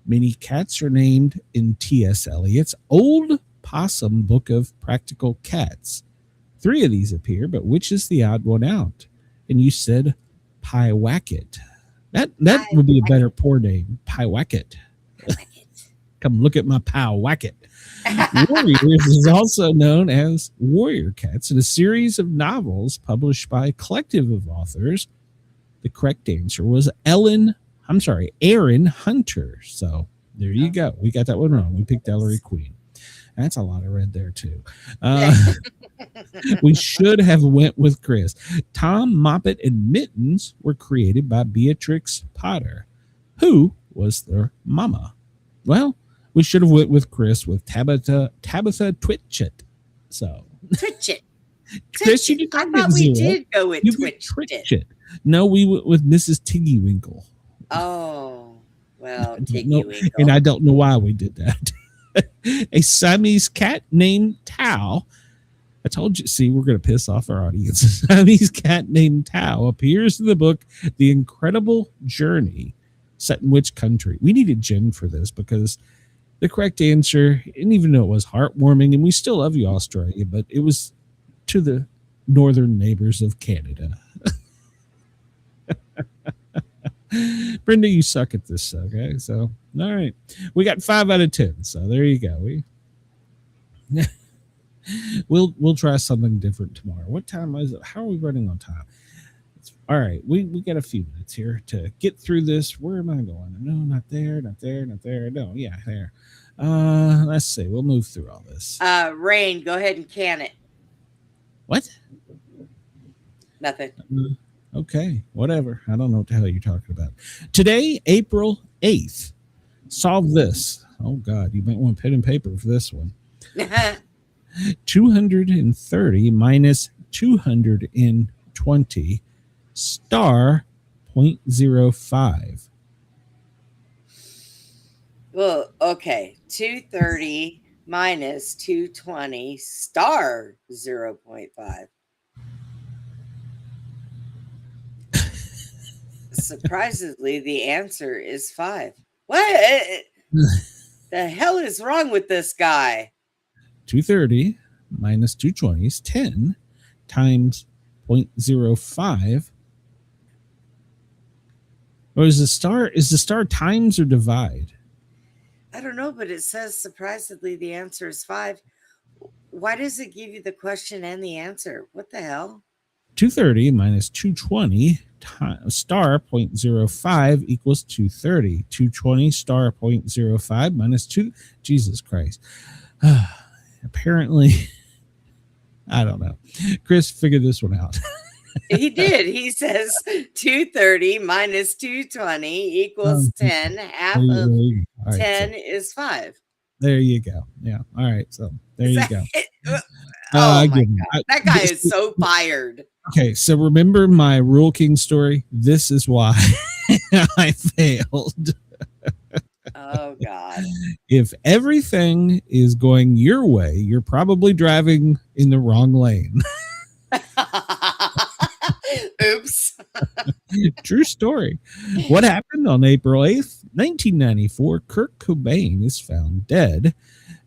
many cats are named in T.S. Eliot's Old Possum Book of Practical Cats. 3 of these appear, but which is the odd one out? And you said Pyewacket. That would be a better poor name. Pyewacket. Come look at my Pyewacket. Warriors is also known as Warrior Cats in a series of novels published by a collective of authors. The correct answer was Aaron Hunter. So there you go. We got that one wrong. We picked Ellery Queen. That's a lot of red there too. We should have went with Chris. Tom, Moppet, and Mittens were created by Beatrix Potter. Who was their mama? Well, we should have went with Chris with Tabitha Twitchit. So Twitchit. Chris, you did I thought we did go with Twitchit. No, we went with Mrs. Tiggywinkle. Oh, well, Tiggywinkle. And I don't know why we did that. A Siamese cat named Tao. I told you, see, we're going to piss off our audience. A Siamese cat named Tao appears in the book The Incredible Journey. Set in which country? We needed Jen for this because the correct answer, and even though it was heartwarming, and we still love you, Australia, but it was to the northern neighbors of Canada. Brenda, you suck at this, okay? So, all right. We got 5 out of 10, so there you go. We'll try something different tomorrow. What time is it? How are we running on time? All right, we got a few minutes here to get through this. Where am I going? No, not there, not there, not there. No, yeah, there. Let's see. We'll move through all this. Rain, go ahead and can it. What? Nothing. Okay, whatever. I don't know what the hell you're talking about. Today, April 8th. Solve this. Oh, God, you might want pen and paper for this one. 230 minus 220 star 0.05. Well, okay. 230 minus 220 star 0.5. Surprisingly, the answer is 5. What the hell is wrong with this guy? 230 minus 220 is 10 times 0.05. Or is the star times or divide? I don't know, but it says surprisingly the answer is 5. Why does it give you the question and the answer? What the hell? 230 minus 220 star 0.05 equals 230. 220 star 0.05 minus 2. Jesus Christ. Apparently, I don't know. Chris figured this one out. He did. He says 230 minus 220 equals 10. Half of 10 is 5. There you go. Yeah. All right. So there you go. Oh my God. That guy is so fired. Okay. So remember my Rule King story? This is why I failed. Oh God. If everything is going your way, you're probably driving in the wrong lane. Oops. True story. What happened on April 8th, 1994? Kurt Cobain is found dead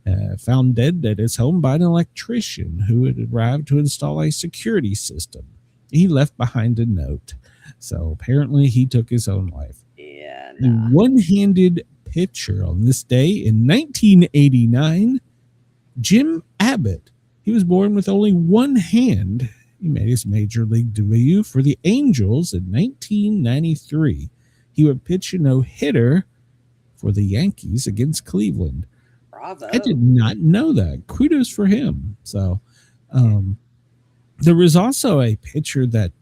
at his home by an electrician who had arrived to install a security system. He left behind a note. So apparently he took his own life. Yeah. The one-handed pitcher on this day in 1989, Jim Abbott. He was born with only one hand. He made his major league debut for the Angels in 1993. He would pitch a no-hitter for the Yankees against Cleveland. Bravo. I did not know that. Kudos for him. So there was also a pitcher that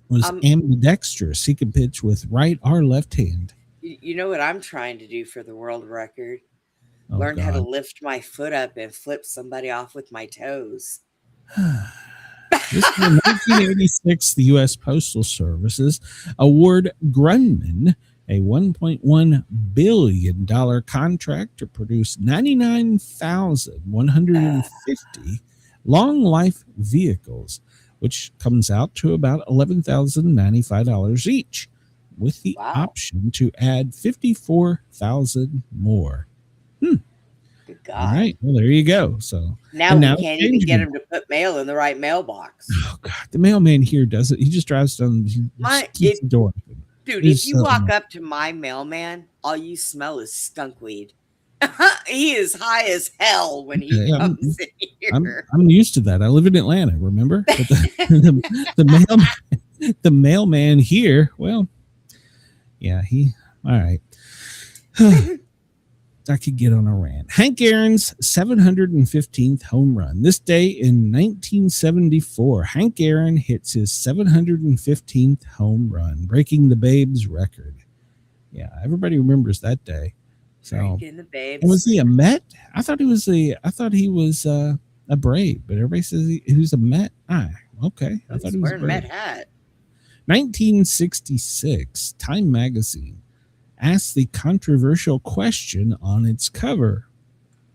was ambidextrous. He could pitch with right or left hand. You know what I'm trying to do for the world record? Oh, Learn how to God. lift my foot up and flip somebody off with my toes. This in 1986, the U.S. Postal Services award Grumman a $1.1 billion contract to produce 99,150 long life vehicles, which comes out to about $11,095 each, with the option to add 54,000 more. Good God. All right. Well, there you go. So now we can't even get him to put mail in the right mailbox. Oh, God. The mailman here does it. He just drives down the door. Dude, if you walk up to my mailman, all you smell is skunk weed. He is high as hell when he comes in here. I'm used to that. I live in Atlanta, remember? But the mailman here, well, yeah, all right. I could get on a rant. Hank Aaron's 715th home run. This day in 1974, Hank Aaron hits his 715th home run, breaking the Babe's record. Yeah, everybody remembers that day. So, breaking the Babe's. Was he a Met? I thought he was a Brave, but everybody says he was a Met. Okay. I thought he was wearing a Met hat. 1966, Time magazine asked the controversial question on its cover.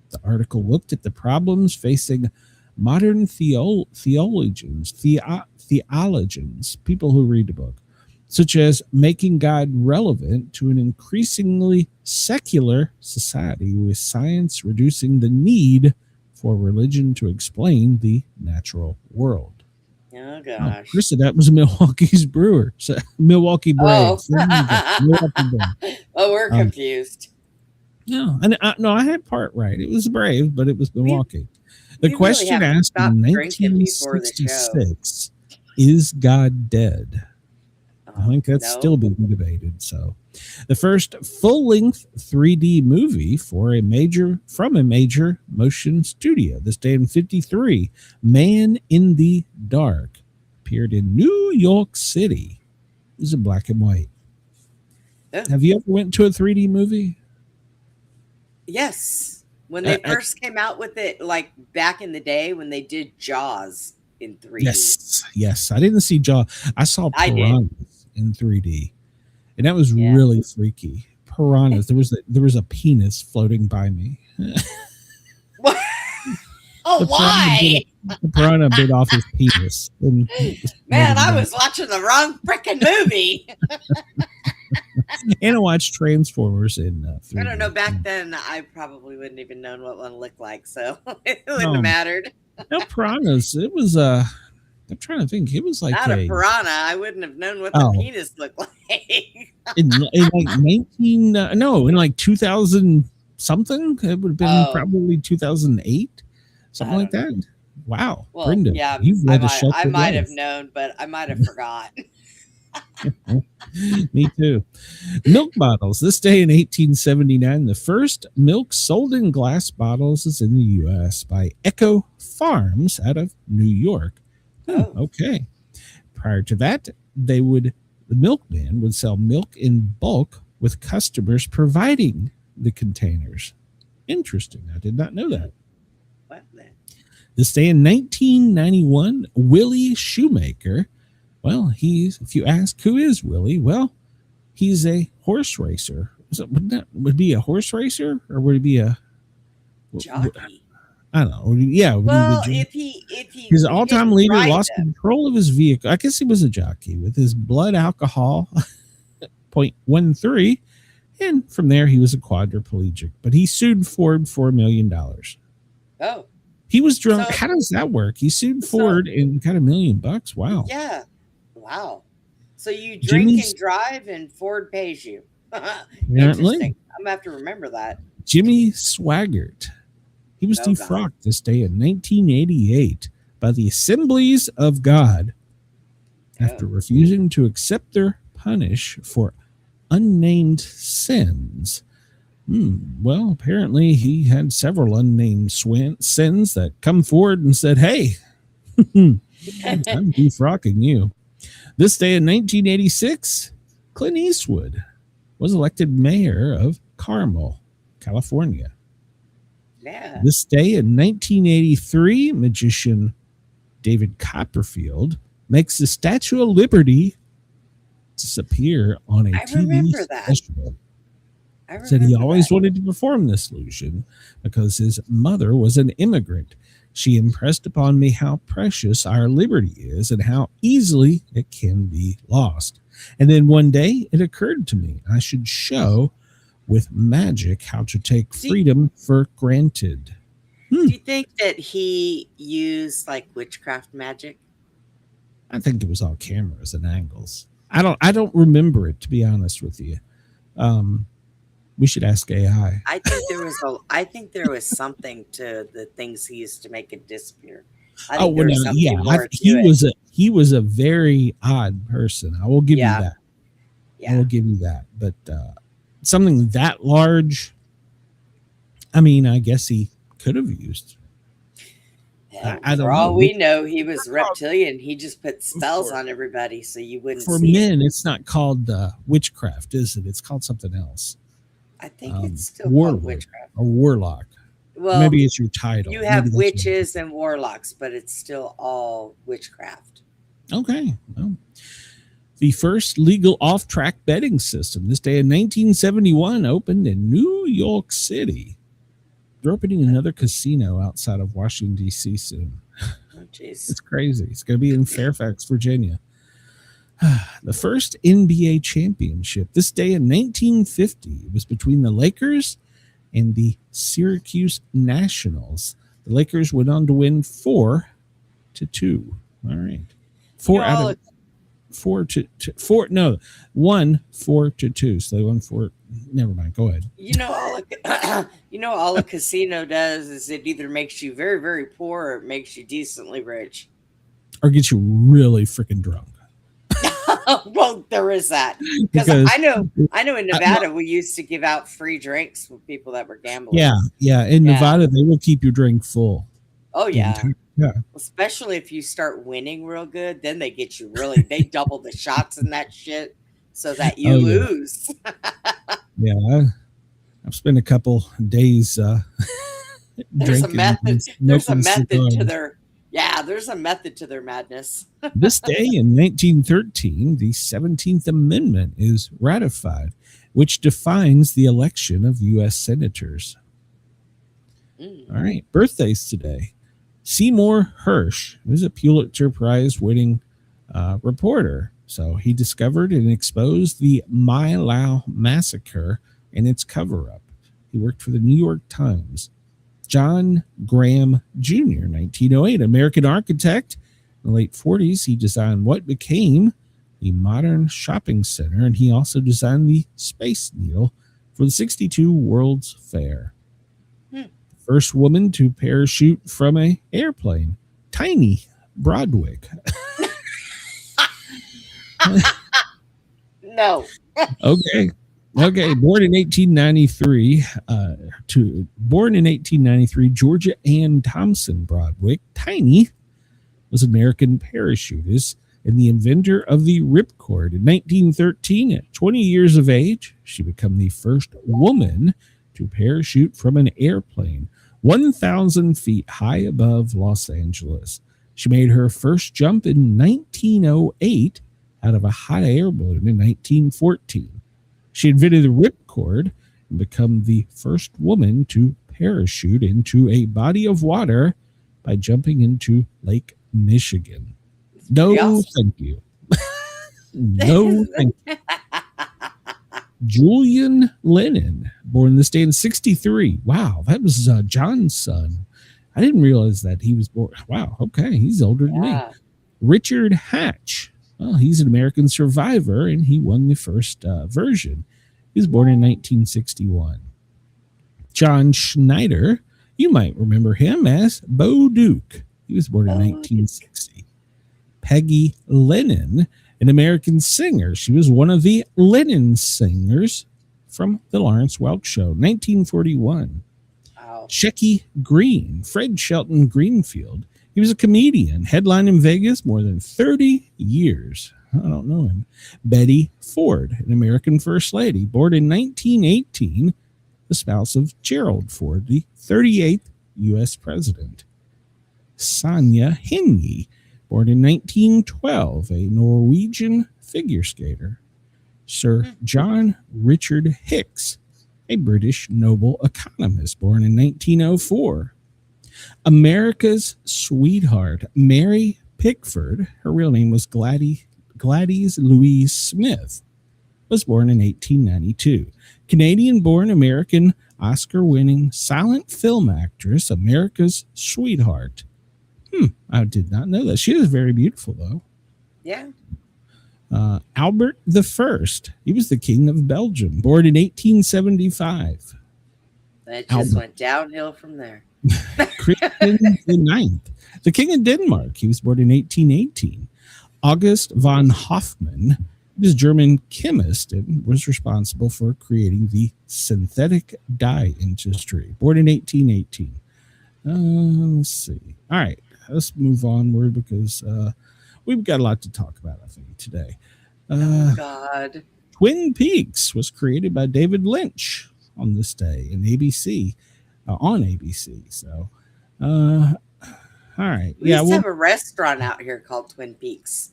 The article looked at the problems facing modern theologians, people who read the book, such as making God relevant to an increasingly secular society, with science reducing the need for religion to explain the natural world. Oh, gosh. Chris said that was Milwaukee's Brewer. So, Milwaukee Braves. Oh, we're confused. No, I had part right. It was Brave, but it was Milwaukee. The question asked in 1966, is God dead? I think that's still being debated. So, the first full-length 3D movie from a major motion studio, this day in 1953, Man in the Dark, appeared in New York City. It was in black and white. Yeah. Have you ever went to a 3D movie? Yes. When they first came out with it, like back in the day when they did Jaws in 3D. Yes. I didn't see Jaws. I saw Piranhas in 3D. And that was really freaky. Piranhas. There was a penis floating by me. What? Oh, why? The piranha bit off his penis. Man, I was watching the wrong freaking movie. And I watched Transformers in 3D. I don't know. Back then, I probably wouldn't even known what one looked like, so it wouldn't have mattered. No, piranhas. It was I'm trying to think. It was like not a piranha. I wouldn't have known what the penis looked like. in like 2000 something. It would have been probably 2008, something like that. Wow. Well, Brenda, yeah, I might have known, but I might have forgot. Me too. Milk bottles. This day in 1879, the first milk sold in glass bottles is in the U.S. by Echo Farms out of New York. Okay. Prior to that, the milkman would sell milk in bulk, with customers providing the containers. Interesting. I did not know that. What then? This day in 1991, Willie Shoemaker. Well, if you ask who is Willie, well, he's a horse racer. Would it be a horse racer, or would it be a jockey? I don't know. Yeah. Well, if he his all-time leader lost control of his vehicle. I guess he was a jockey with his blood alcohol 0.13, and from there he was a quadriplegic. But he sued Ford for $1 million. Oh. He was drunk. How does that work? He sued Ford and got $1 million. Wow. Yeah. Wow. So you drink and drive, and Ford pays you. Interesting. I'm gonna have to remember that. Jimmy Swaggart. He was defrocked this day in 1988 by the Assemblies of God after refusing to accept their punish for unnamed sins. Well, apparently he had several unnamed sins that come forward and said, hey, I'm defrocking you. This day in 1986, Clint Eastwood was elected mayor of Carmel, California. Yeah. This day in 1983, magician David Copperfield makes the Statue of Liberty disappear on a TV special. Said he always wanted to perform this illusion because his mother was an immigrant. She impressed upon me how precious our liberty is and how easily it can be lost. And then one day it occurred to me I should show with magic how to take freedom for granted. Do you think that he used like witchcraft magic? I think it was all cameras and angles. I don't remember it, to be honest with you. We should ask AI. I think there was something to the things he used to make it disappear. He was a very odd person. I will give you that. Yeah. I will give you that. But something that large, I mean, I guess he could have used. I don't know. For all we know, he was reptilian. He just put spells on everybody so you wouldn't for see men, it's not called witchcraft, is it? It's called something else. I think it's still called witchcraft. A warlock. Well, maybe it's your title. You have witches and warlocks, but it's still all witchcraft. Okay. Well, the first legal off-track betting system this day in 1971 opened in New York City. They're opening another casino outside of Washington, D.C. soon. Oh, jeez. It's crazy. It's going to be in Fairfax, Virginia. The first NBA championship this day in 1950 was between the Lakers and the Syracuse Nationals. The Lakers went on to win 4-2. All right. 4-2. So they won 4. Never mind. Go ahead. All a casino does is it either makes you very, very poor or it makes you decently rich. Or gets you really freaking drunk. Well, there is that. Because I know in Nevada we used to give out free drinks for people that were gambling. Yeah. In Nevada, they will keep your drink full. Oh, yeah. Yeah. Especially if you start winning real good, then they get you really, they double the shots and that shit so that you lose. Yeah. I've spent a couple days there's drinking. There's a method to their madness. This day in 1913, the 17th Amendment is ratified, which defines the election of U.S. senators. All right. Birthdays today. Seymour Hersh is a Pulitzer Prize winning reporter. So he discovered and exposed the My Lao massacre and its cover-up. He worked for the New York Times. John Graham Jr., 1908, American architect. In the late 40s, he designed what became the modern shopping center, and he also designed the Space Needle for the 62 World's Fair. First woman to parachute from an airplane, Tiny Broadwick. No. Okay. Born in 1893, Georgia Ann Thompson Broadwick, Tiny, was an American parachutist and the inventor of the ripcord. In 1913, at 20 years of age, she became the first woman to parachute from an airplane 1,000 feet high above Los Angeles. She made her first jump in 1908 out of a hot air balloon in 1914. She invented the ripcord and became the first woman to parachute into a body of water by jumping into Lake Michigan. No, thank you. No, thank you. Julian Lennon, born this day in 1963. Wow, that was John's son. I didn't realize that he was born. Wow, okay, he's older than me. Richard Hatch. Well, he's an American survivor, and he won the first version. He was born in 1961. John Schneider, you might remember him as Bo Duke. He was born in 1960. Peggy Lennon, an American singer. She was one of the Lennon singers from the Lawrence Welk Show, 1941. Wow. Shecky Green, Fred Shelton Greenfield. He was a comedian, headlined in Vegas more than 30 years. I don't know him. Betty Ford, an American First Lady, born in 1918, the spouse of Gerald Ford, the 38th U.S. President. Sonja Henie, born in 1912, a Norwegian figure skater. Sir John Richard Hicks, a British noble economist, born in 1904. America's sweetheart, Mary Pickford, her real name was Gladys Louise Smith, was born in 1892. Canadian-born American Oscar-winning silent film actress, America's sweetheart. I did not know that. She is very beautiful, though. Yeah. Albert I, he was the king of Belgium, born in 1875. It just went downhill from there. Christian IX, the king of Denmark, he was born in 1818. August von Hofmann, he was a German chemist and was responsible for creating the synthetic dye industry, born in 1818. Let's see. All right, let's move onward because we've got a lot to talk about, I think, today. Oh, God. Twin Peaks was created by David Lynch on this day in ABC, on ABC. So, all right. We used to have a restaurant out here called Twin Peaks.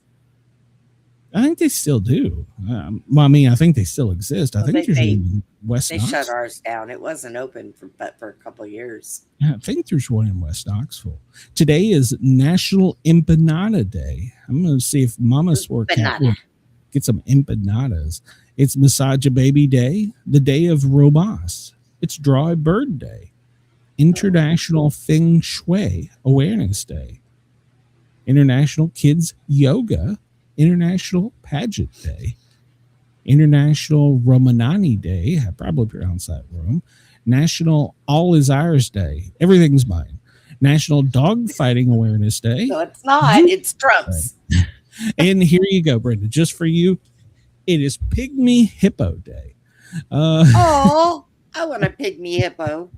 I think they still do. Well, I mean, I think they still exist. I think there's one in West They Knoxville. shut ours down. It wasn't open for a couple of years. Yeah, I think there's one in West Knoxville. Today is National Empanada Day. I'm going to see if Mama Sportcat will get some empanadas. It's Massage a Baby Day, the Day of Robas. It's Draw a Bird Day, International Feng Shui Awareness Day, International Kids Yoga, International Pageant Day, International Romanani Day, I probably pronounced that wrong, National All Is Ours Day, everything's mine, National Dog Fighting Awareness Day. No, it's not. It's Trump's. And here you go, Brenda, just for you, it is Pygmy Hippo Day. Oh, I want a Pygmy Hippo.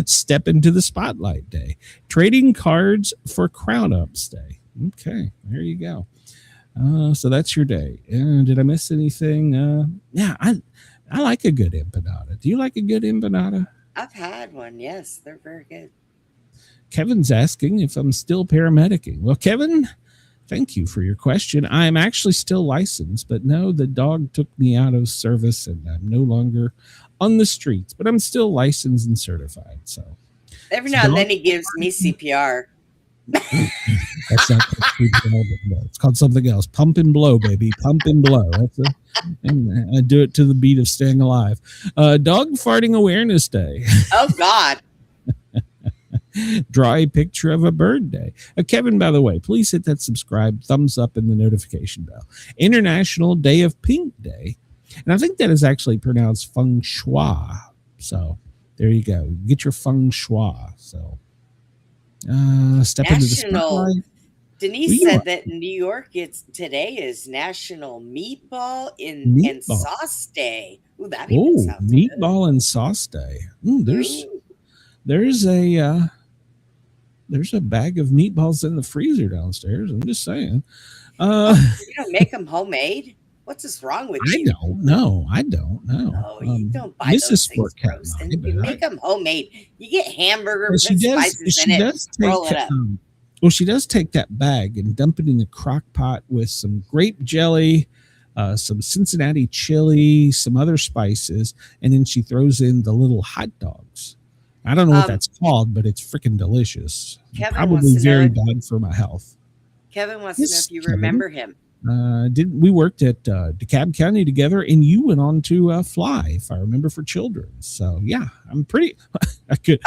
Step into the Spotlight Day, Trading Cards for Crown Ups Day. Okay, there you go. So that's your day. Did I miss anything? Yeah, I like a good empanada. Do you like a good empanada? I've had one. Yes, they're very good. Kevin's asking if I'm still paramedicing. Well, Kevin, thank you for your question. I'm actually still licensed, but no, the dog took me out of service and I'm no longer on the streets, but I'm still licensed and certified. So every now and then he gives me CPR. That's not called CPR, no, it's called something else. Pump and blow, baby. Pump and blow. And I do it to the beat of Staying Alive. Dog Farting Awareness Day. Oh, God. Draw a picture of a bird day. Kevin, by the way, please hit that subscribe, thumbs up, and the notification bell. International Day of Pink Day. And I think that is actually pronounced feng shui. So there you go. Get your feng shui. So step into the spotlight. Denise said that in New York, today is National Meatball and Sauce Day. Ooh, that even sounds Meatball good. And Sauce Day. There's a bag of meatballs in the freezer downstairs. I'm just saying. You don't make them homemade? What's wrong with you? I don't know. No, you don't buy those things, gross. And if you make them homemade, you get hamburger, put spices in it, roll it up. Well, she does take that bag and dump it in the crock pot with some grape jelly, some Cincinnati chili, some other spices, and then she throws in the little hot dogs. I don't know what that's called, but it's freaking delicious. Probably very bad for my health. Kevin wants to know if you remember him. We worked at DeKalb County together, and you went on to Fly, if I remember, for children. So yeah, I'm pretty. I could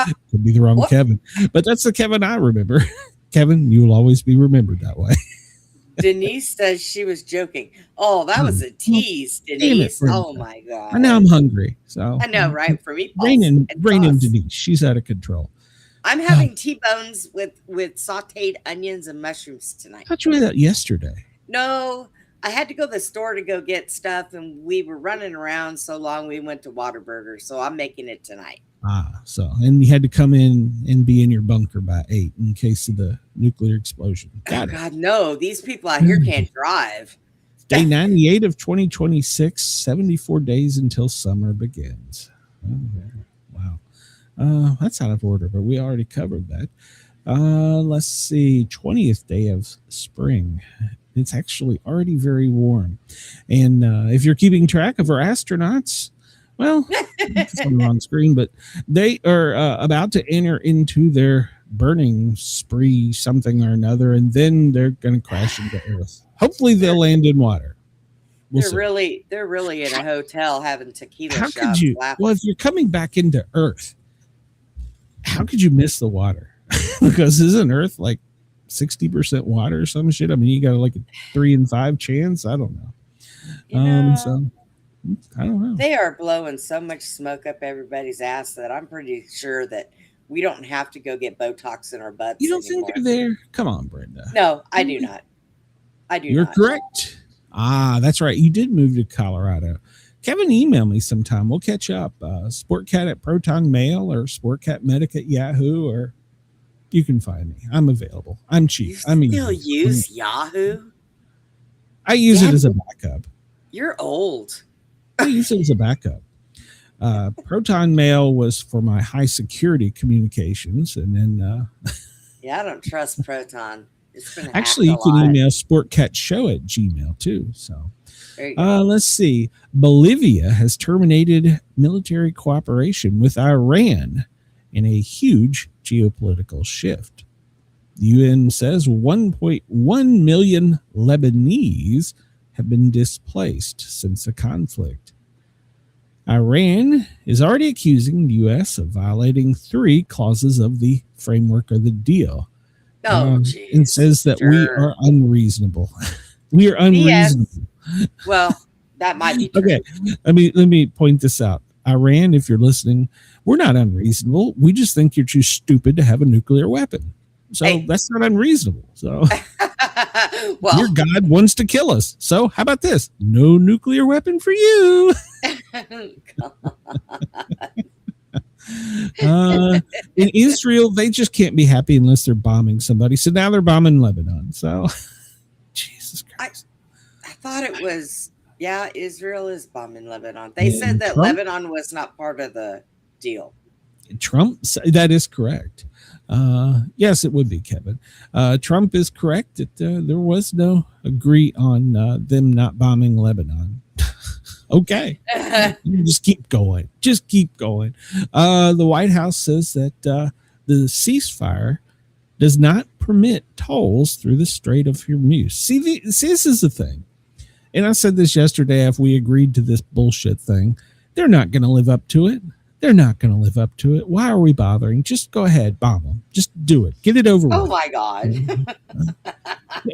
be the wrong Kevin, but that's the Kevin I remember. Kevin, you will always be remembered that way. Denise says she was joking. Oh, that was a tease, Denise. Oh my God! And now I'm hungry. So I know, right? For me, rain in Denise. She's out of control. I'm having T-bones with sauteed onions and mushrooms tonight. I thought you had that yesterday. No, I had to go to the store to go get stuff, and we were running around so long we went to Whataburger, so I'm making it tonight. And you had to come in and be in your bunker by 8 in case of the nuclear explosion. God, no, these people out here can't drive. Day 98 of 2026, 74 days until summer begins. Oh, wow. That's out of order, but we already covered that. Let's see, 20th day of spring. It's actually already very warm. And if you're keeping track of our astronauts, well, it's on the wrong screen, but they are about to enter into their burning spree, something or another, and then they're going to crash into Earth. Hopefully they'll land in water. They're really in a hotel having tequila shots. How could you? Well, if you're coming back into Earth, how could you miss the water? Because isn't Earth like 60% water or some shit? I mean, you got like a 3 in 5 chance. I don't know. So I don't know. They are blowing so much smoke up everybody's ass that I'm pretty sure that we don't have to go get Botox in our butts. You don't anymore. think they're there? Come on, Brenda. No, I do not. You're correct. That's right. You did move to Colorado. Kevin, email me sometime. We'll catch up. Sportcat at Proton Mail or Sportcat Medic at Yahoo, or you can find me. I'm available. I'm cheap. You still use Yahoo? I use it as a backup. You're old. I use it as a backup. Proton Mail was for my high security communications, and then I don't trust Proton. It's been actually you can email sportcatshow@gmail too. So let's see. Bolivia has terminated military cooperation with Iran in a huge geopolitical shift. The UN says 1.1 million Lebanese have been displaced since the conflict. Iran is already accusing the U.S. of violating 3 clauses of the framework of the deal. And says that we are unreasonable. We are unreasonable. Well, that might be true. Okay, let me point this out. Iran, if you're listening, we're not unreasonable. We just think you're too stupid to have a nuclear weapon. So that's not unreasonable. So your God wants to kill us. So how about this? No nuclear weapon for you. In Israel, they just can't be happy unless they're bombing somebody. So now they're bombing Lebanon. So Jesus Christ. I thought it was, Israel is bombing Lebanon. They said that Trump, Lebanon was not part of the deal. Trump, that is correct. Yes, it would be, Kevin. Trump is correct that there was no agree on them not bombing Lebanon. Okay. Just keep going. The White House says that the ceasefire does not permit tolls through the Strait of Hormuz. See, this is the thing. And I said this yesterday if we agreed to this bullshit thing. They're not going to live up to it. Why are we bothering? Just go ahead, bomb them. Just do it. Get it over with. Oh, my God.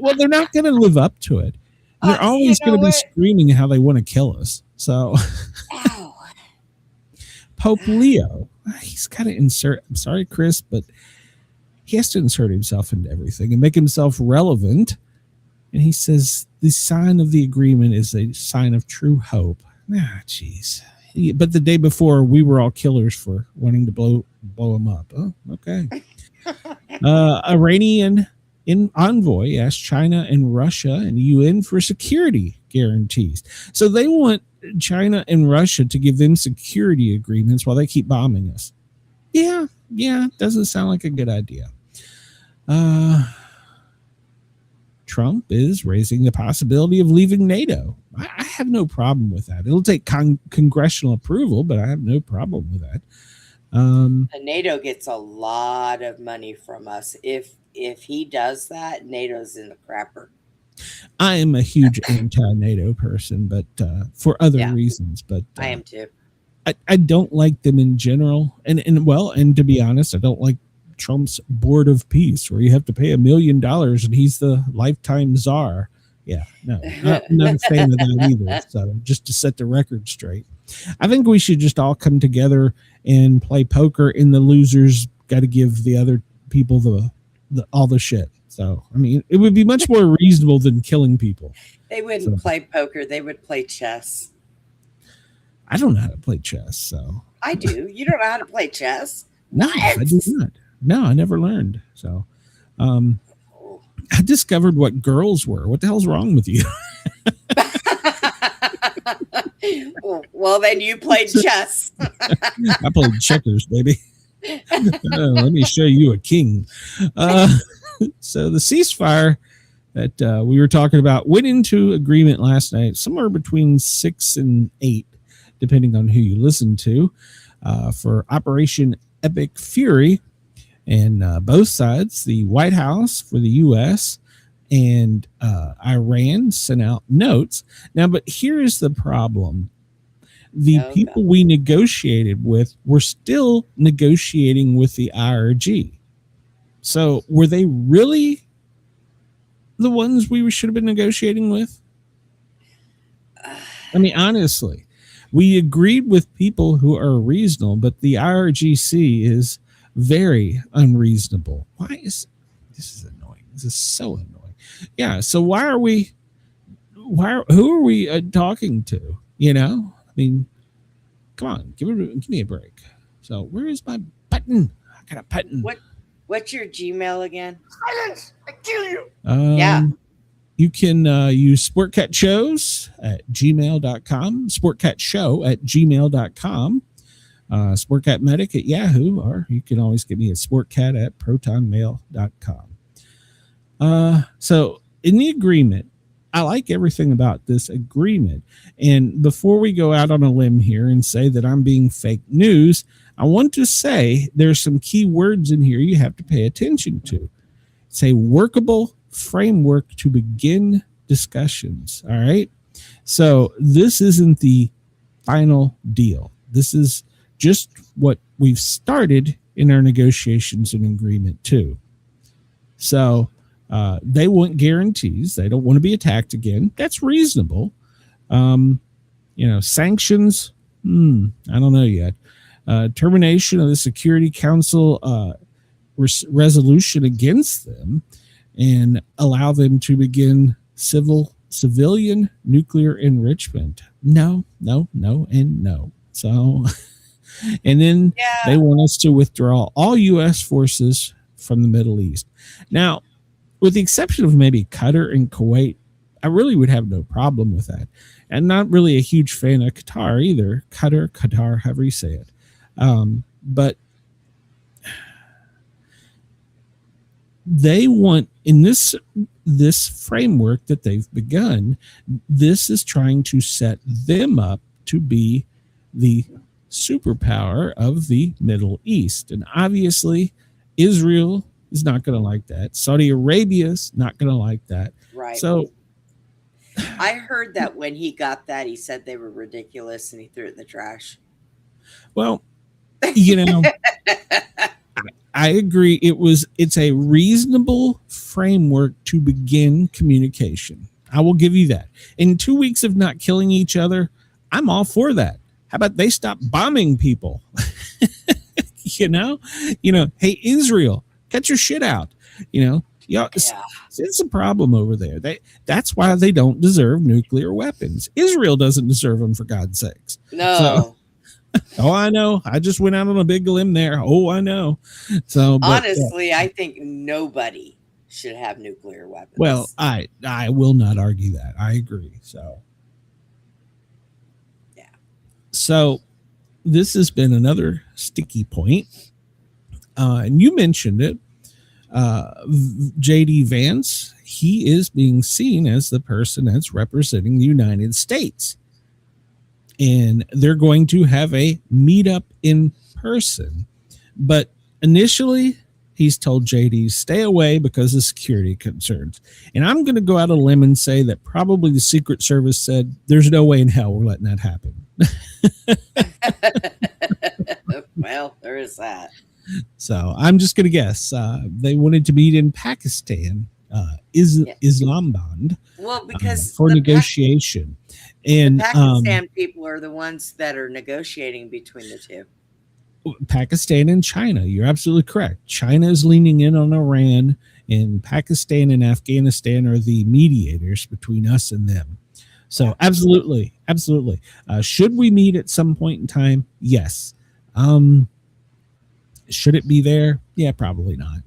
Well, they're not going to live up to it. They're always going to be screaming how they want to kill us. So, Pope Leo, he's got to insert. I'm sorry, Chris, but he has to insert himself into everything and make himself relevant. And he says the sign of the agreement is a sign of true hope. Jeez. But the day before, we were all killers for wanting to blow him up. Oh, okay. Iranian envoy asked China and Russia and the UN for security guarantees. So they want China and Russia to give them security agreements while they keep bombing us. Yeah, doesn't sound like a good idea. Trump is raising the possibility of leaving NATO. I have no problem with that. It'll take congressional approval, but I have no problem with that. NATO gets a lot of money from us. If he does that, NATO's in the crapper. I am a huge anti-NATO person, but for other reasons. But I am too. I don't like them in general, and to be honest, I don't like Trump's Board of Peace, where you have to pay $1 million and he's the lifetime czar. Yeah, no, not a fan of that either. So just to set the record straight, I think we should just all come together and play poker, and the losers got to give the other people the all the shit. So, I mean, it would be much more reasonable than killing people. They wouldn't play poker. They would play chess. I don't know how to play chess, so. I do. You don't know how to play chess? No, I do not. No, I never learned. So, I discovered what girls were. What the hell's wrong with you? Well, then you played chess. I played checkers, baby. Let me show you a king. So the ceasefire that we were talking about went into agreement last night, somewhere between 6 and 8, depending on who you listen to, for Operation Epic Fury. And both sides, the White House for the U.S. and Iran, sent out notes. Now, but here is the problem. The people we negotiated with were still negotiating with the IRG. So were they really the ones we should have been negotiating with? I mean, honestly, we agreed with people who are reasonable, but the IRGC is very unreasonable. Why is this annoying? This is so annoying. Yeah. So who are we talking to? You know, I mean, come on, give me a break. So where is my button? I got a button. What's your Gmail again? Silence! I kill you! Yeah. You can use Sportcat shows at gmail.com, Sportcat show at gmail.com, Sportcat medic at Yahoo, or you can always get me at sportcat at protonmail.com. So in the agreement, I like everything about this agreement. And before we go out on a limb here and say that I'm being fake news, I want to say there's some key words in here you have to pay attention to. It's a workable framework to begin discussions. All right. So this isn't the final deal. This is just what we've started in our negotiations and agreement too. So they want guarantees. They don't want to be attacked again. That's reasonable. Sanctions. I don't know yet. Termination of the Security Council resolution against them, and allow them to begin civilian nuclear enrichment. No, and no. So, and then they want us to withdraw all U.S. forces from the Middle East. Now, with the exception of maybe Qatar and Kuwait, I really would have no problem with that. And not really a huge fan of Qatar either. Qatar, however you say it. But they want, in this framework that they've begun, this is trying to set them up to be the superpower of the Middle East. And obviously, Israel is not going to like that. Saudi Arabia is not going to like that. Right. So I heard that when he got that, he said they were ridiculous and he threw it in the trash. Well, I agree. It's a reasonable framework to begin communication. I will give you that. In 2 weeks of not killing each other, I'm all for that. How about they stop bombing people? Hey, Israel, cut your shit out. It's a problem over there. That's why they don't deserve nuclear weapons. Israel doesn't deserve them, for God's sakes. No. Oh, I know. I just went out on a big limb there. Oh, I know. So honestly, I think nobody should have nuclear weapons. Well, I will not argue that. I agree. So, yeah. So this has been another sticky point. And you mentioned it. J.D. Vance, he is being seen as the person that's representing the United States. And they're going to have a meetup in person. But initially, he's told JD, stay away because of security concerns. And I'm going to go out on a limb and say that probably the Secret Service said, there's no way in hell we're letting that happen. Well, there is that. So I'm just going to guess. They wanted to meet in Pakistan, Islamabad, because for negotiation. And the Pakistan people are the ones that are negotiating between the two. Pakistan and China. You're absolutely correct. China is leaning in on Iran, and Pakistan and Afghanistan are the mediators between us and them. So absolutely. Should we meet at some point in time? Yes. Should it be there? Yeah, probably not.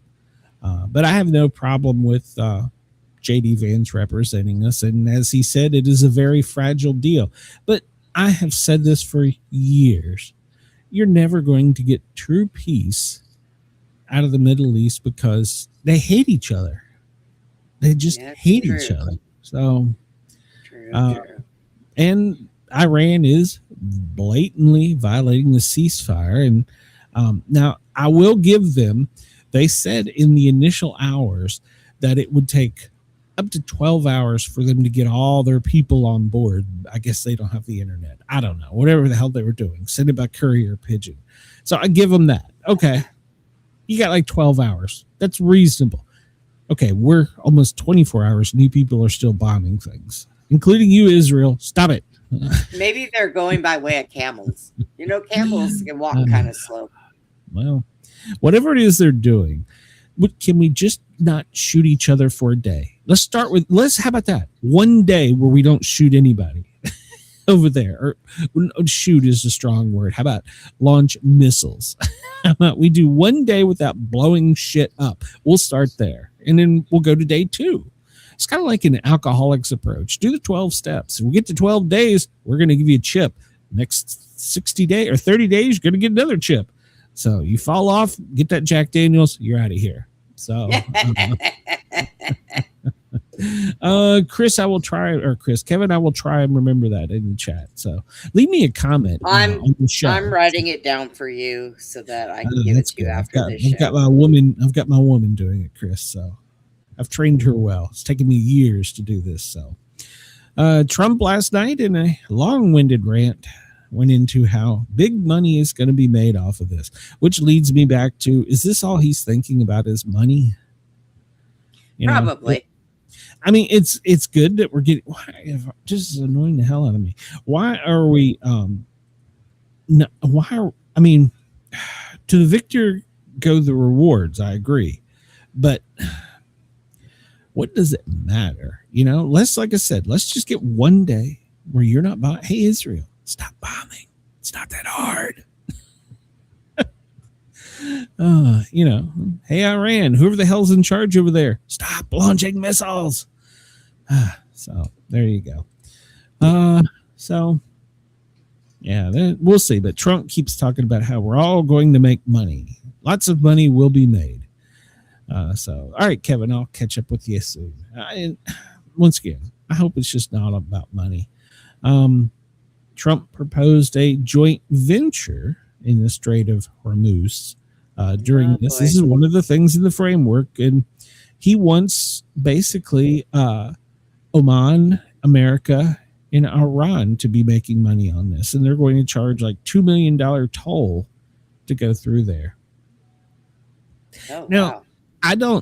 But I have no problem with J.D. Vance representing us. And as he said, it is a very fragile deal. But I have said this for years. You're never going to get true peace out of the Middle East because they hate each other. They just hate each other. So, true. And Iran is blatantly violating the ceasefire. And now I will give them, they said in the initial hours that it would take up to 12 hours for them to get all their people on board. I guess they don't have the internet. I don't know. Whatever the hell they were doing. Send it by courier pigeon. So I give them that. Okay. You got like 12 hours. That's reasonable. Okay. We're almost 24 hours. New people are still bombing things, including you, Israel. Stop it. Maybe they're going by way of camels. You know, camels can walk kind of slow. Well, whatever it is they're doing, can we just not shoot each other for a day? Let's start with, how about that? One day where we don't shoot anybody over there. Or shoot is a strong word. How about launch missiles? How about we do one day without blowing shit up? We'll start there. And then we'll go to day 2. It's kind of like an alcoholics approach. Do the 12 steps. If we get to 12 days, we're going to give you a chip. Next 60 days or 30 days, you're going to get another chip. So you fall off, get that Jack Daniels, you're out of here. So, Kevin, I will try and remember that in the chat. So leave me a comment. I'm writing it down for you so that I can give it to you after this show. I've got my woman doing it, Chris. So I've trained her well. It's taken me years to do this. So Trump last night in a long-winded rant went into how big money is going to be made off of this, which leads me back to, is this all he's thinking about is money? Probably. I mean, it's good that we're getting, just is annoying the hell out of me. Why are we, to the victor go the rewards. I agree. But what does it matter? Like I said, let's just get one day where you're not buying. Hey, Israel, stop bombing. It's not that hard. Hey, Iran, whoever the hell's in charge over there, stop launching missiles. So there you go. We'll see. But Trump keeps talking about how we're all going to make money. Lots of money will be made. All right, Kevin, I'll catch up with you soon. Once again, I hope it's just not about money. Trump proposed a joint venture in the Strait of Hormuz during this. This is one of the things in the framework. And he wants basically Oman, America, and Iran to be making money on this. And they're going to charge like $2 million toll to go through there. Oh, now, wow.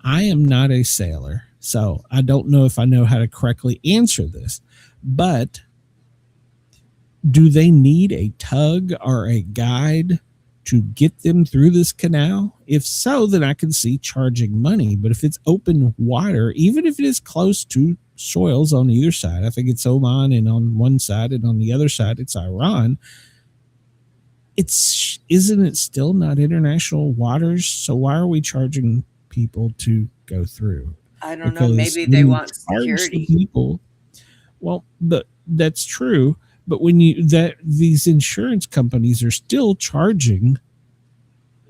I am not a sailor, so I don't know if I know how to correctly answer this. But do they need a tug or a guide to get them through this canal? If so, then I can see charging money. But if it's open water, even if it is close to soils on either side, I think it's Oman and on one side, and on the other side it's Iran. Isn't it still not international waters? So why are we charging people to go through? I don't know. Maybe they want security. People, well, but that's true. But these insurance companies are still charging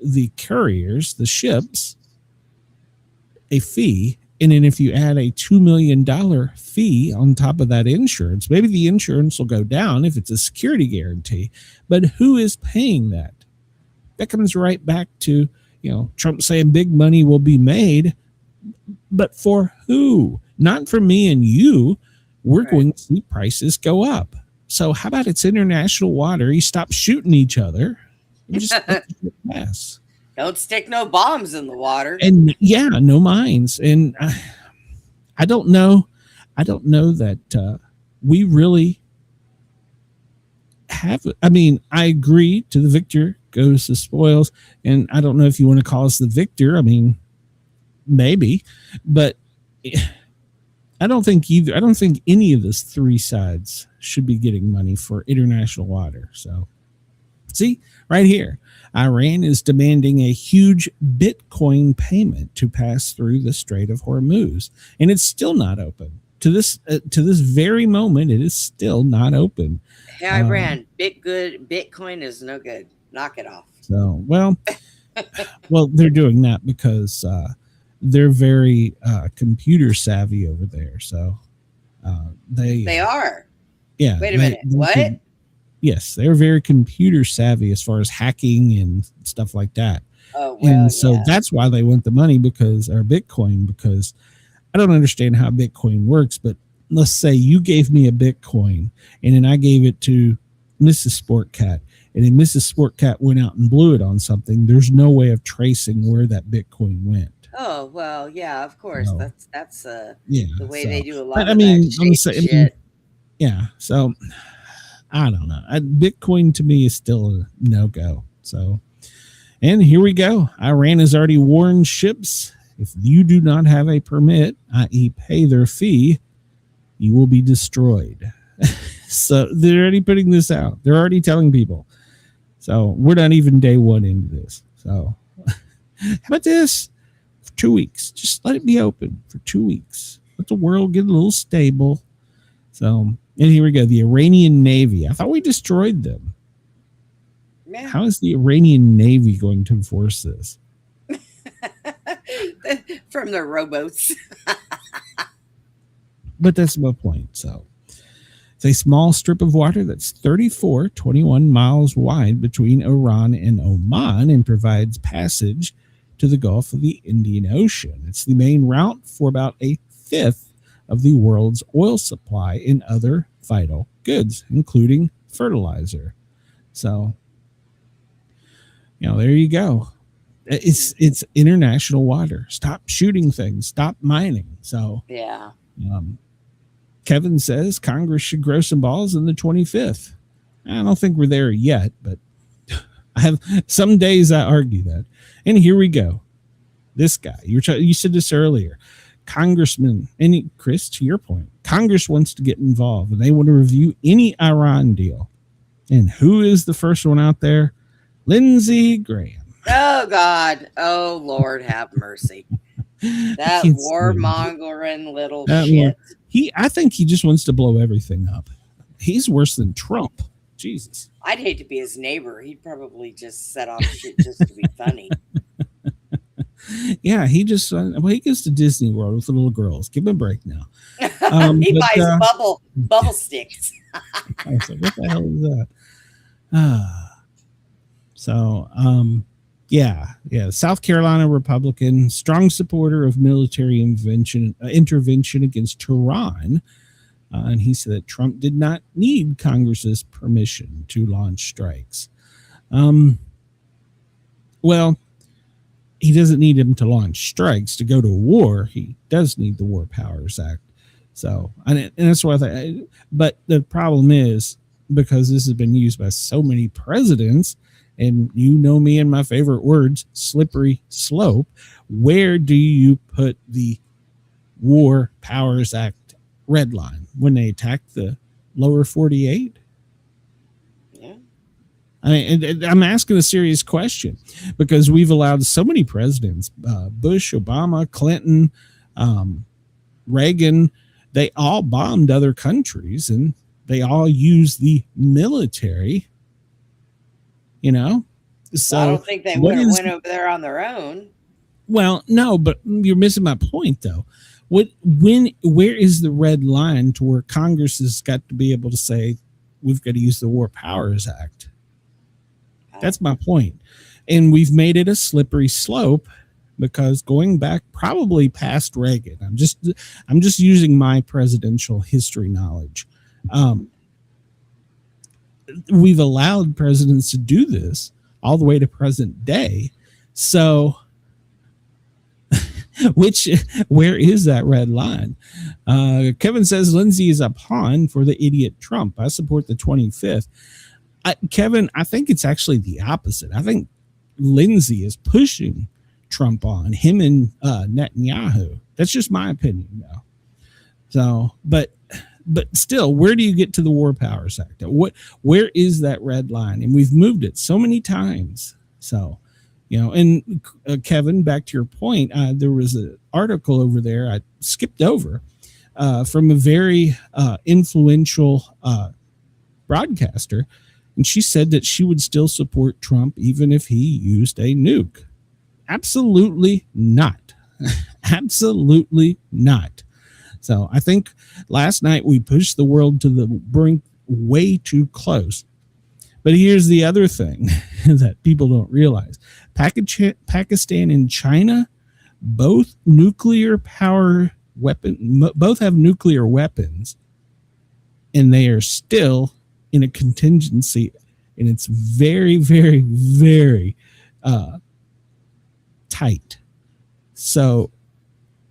the couriers, the ships, a fee. And then if you add a $2 million fee on top of that insurance, maybe the insurance will go down if it's a security guarantee. But who is paying that? That comes right back to, Trump saying big money will be made. But for who? Not for me and you. We're going to see prices go up. So how about it's international water? You stop shooting each other. You just pass. Don't stick no bombs in the water. And no mines. And I don't know. I don't know that we really have. I mean, I agree to the victor goes the spoils. And I don't know if you want to call us the victor. I mean, maybe. But I don't think either. I don't think any of those three sides should be getting money for international water. So, see, right here, Iran is demanding a huge Bitcoin payment to pass through the Strait of Hormuz, and it's still not open to this very moment, it is still not open. Hey, I ran Bitcoin is no good. Knock it off. So, well, they're doing that because they're very computer savvy over there. So they are. Yeah. Wait a minute. What? Yes, they're very computer savvy as far as hacking and stuff like that. Oh, well, and so that's why they want the money because I don't understand how Bitcoin works, but let's say you gave me a Bitcoin and then I gave it to Mrs. Sportcat, and then Mrs. Sportcat went out and blew it on something. There's no way of tracing where that Bitcoin went. Oh, well, yeah, of course. No. That's the way they do a lot of that shit. Yeah, so I don't know. Bitcoin to me is still a no-go. So, and here we go. Iran has already warned ships, if you do not have a permit, i.e. pay their fee, you will be destroyed. So they're already putting this out. They're already telling people. So we're not even day one into this. So how about this? For 2 weeks, just let it be open for 2 weeks. Let the world get a little stable. So, and here we go. The Iranian Navy. I thought we destroyed them. Man. How is the Iranian Navy going to enforce this? From their rowboats. But that's my point. So it's a small strip of water that's 21 miles wide between Iran and Oman and provides passage to the Gulf of the Indian Ocean. It's the main route for about a fifth of the world's oil supply and other vital goods, including fertilizer. So, there you go. It's international water. Stop shooting things. Stop mining. So, yeah. Kevin says Congress should grow some balls on the 25th. I don't think we're there yet, but I have some days I argue that. And here we go. This guy, you said this earlier, Congressman, and Chris, to your point, Congress wants to get involved and they want to review any Iran deal. And who is the first one out there? Lindsey Graham. Oh God. Oh Lord, have mercy. That warmongering little shit. I think he just wants to blow everything up. He's worse than Trump. Jesus. I'd hate to be his neighbor. He'd probably just set off shit just to be funny. Yeah, he just he goes to Disney World with the little girls. Give him a break now. He buys bubble sticks. I was like, what the hell is that? So, yeah. South Carolina Republican, strong supporter of military intervention against Tehran. And he said that Trump did not need Congress's permission to launch strikes. Well, he doesn't need him to launch strikes to go to war. He does need the War Powers Act. So, and that's what I thought. But the problem is, because this has been used by so many presidents, and you know me and my favorite words, slippery slope, where do you put the War Powers Act red line? When they attack the lower 48? Yeah. I mean, I'm asking a serious question because we've allowed so many presidents, Bush, Obama, Clinton, Reagan, they all bombed other countries and they all used the military, So I don't think they would have went over there on their own. Well, no, but you're missing my point, though. Where is the red line to where Congress has got to be able to say we've got to use the War Powers Act? That's my point. And we've made it a slippery slope because going back probably past Reagan, I'm just using my presidential history knowledge. We've allowed presidents to do this all the way to present day. So where is that red line? Kevin says Lindsey is a pawn for the idiot Trump. I support the 25th. Kevin, I think it's actually the opposite. I think Lindsey is pushing Trump on him and Netanyahu. That's just my opinion, though. So, but still, where do you get to the War Powers Act? Where is that red line? And we've moved it so many times. So, and Kevin, back to your point, there was an article over there I skipped over from a very influential broadcaster, and she said that she would still support Trump even if he used a nuke. Absolutely not. Absolutely not. So I think last night we pushed the world to the brink way too close. But here's the other thing that people don't realize. Pakistan and China, both nuclear power both have nuclear weapons, and they are still in a contingency, and it's very, very, very tight. So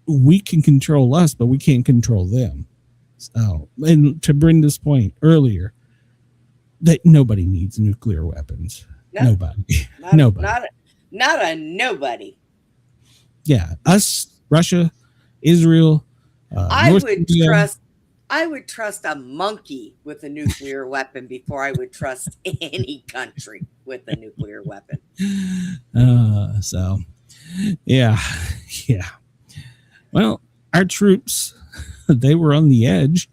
we can control us, but we can't control them. So, and to Brenda's point earlier, that nobody needs nuclear weapons. No, nobody. Nobody. Not a nobody. Yeah, us, Russia, Israel. I would trust a monkey with a nuclear weapon before I would trust any country with a nuclear weapon. So, yeah. Well, our troops, they were on the edge,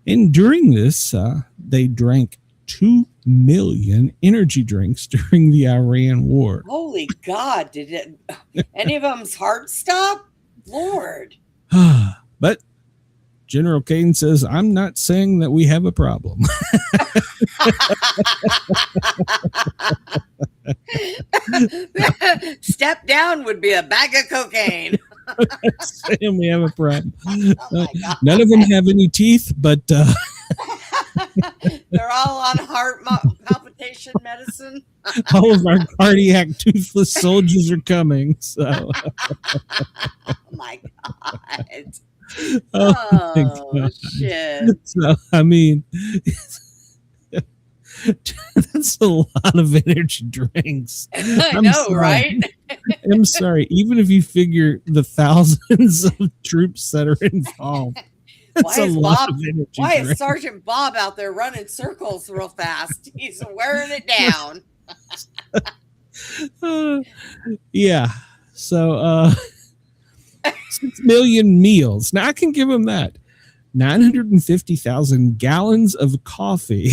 and during this, they drank 2 million energy drinks during the Iran war. Holy God! Did any of them's heart stop? Lord. But General Kane says, I'm not saying that we have a problem. Step down would be a bag of cocaine. Saying we have a problem. None of them have any teeth, but they're all on heart palpitation medicine. All of our cardiac toothless soldiers are coming. So, oh my God. Shit. So, I mean, that's a lot of energy drinks. I know, sorry. Right? I'm sorry. Even if you figure the thousands of troops that are involved, that's a lot of energy. Why is Sergeant Bob out there running circles real fast? He's wearing it down. Yeah. So 6 million meals. Now I can give him that. 950,000 gallons of coffee.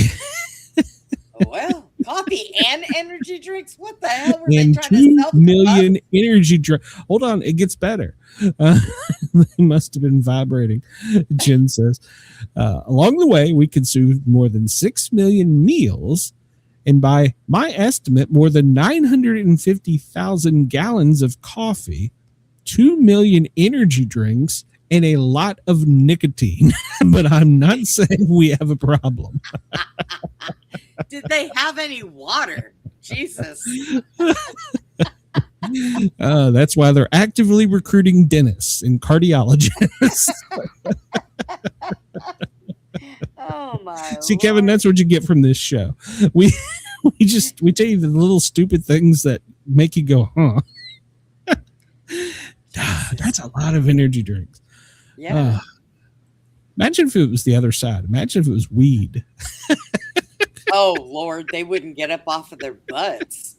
Well, coffee and energy drinks? What the hell were they trying 2 to sell? million energy drinks. Hold on, it gets better. They must have been vibrating, Jen says. Along the way, we consumed more than 6 million meals, and by my estimate, more than 950,000 gallons of coffee, 2 million energy drinks, and a lot of nicotine. But I'm not saying we have a problem. Did they have any water? Jesus. That's why they're actively recruiting dentists and cardiologists. Oh my. See, Kevin, that's what you get from this show. We tell you the little stupid things that make you go, huh? That's a lot of energy drinks. Yeah. Imagine if it was the other side. Imagine if it was weed. Oh Lord, they wouldn't get up off of their butts.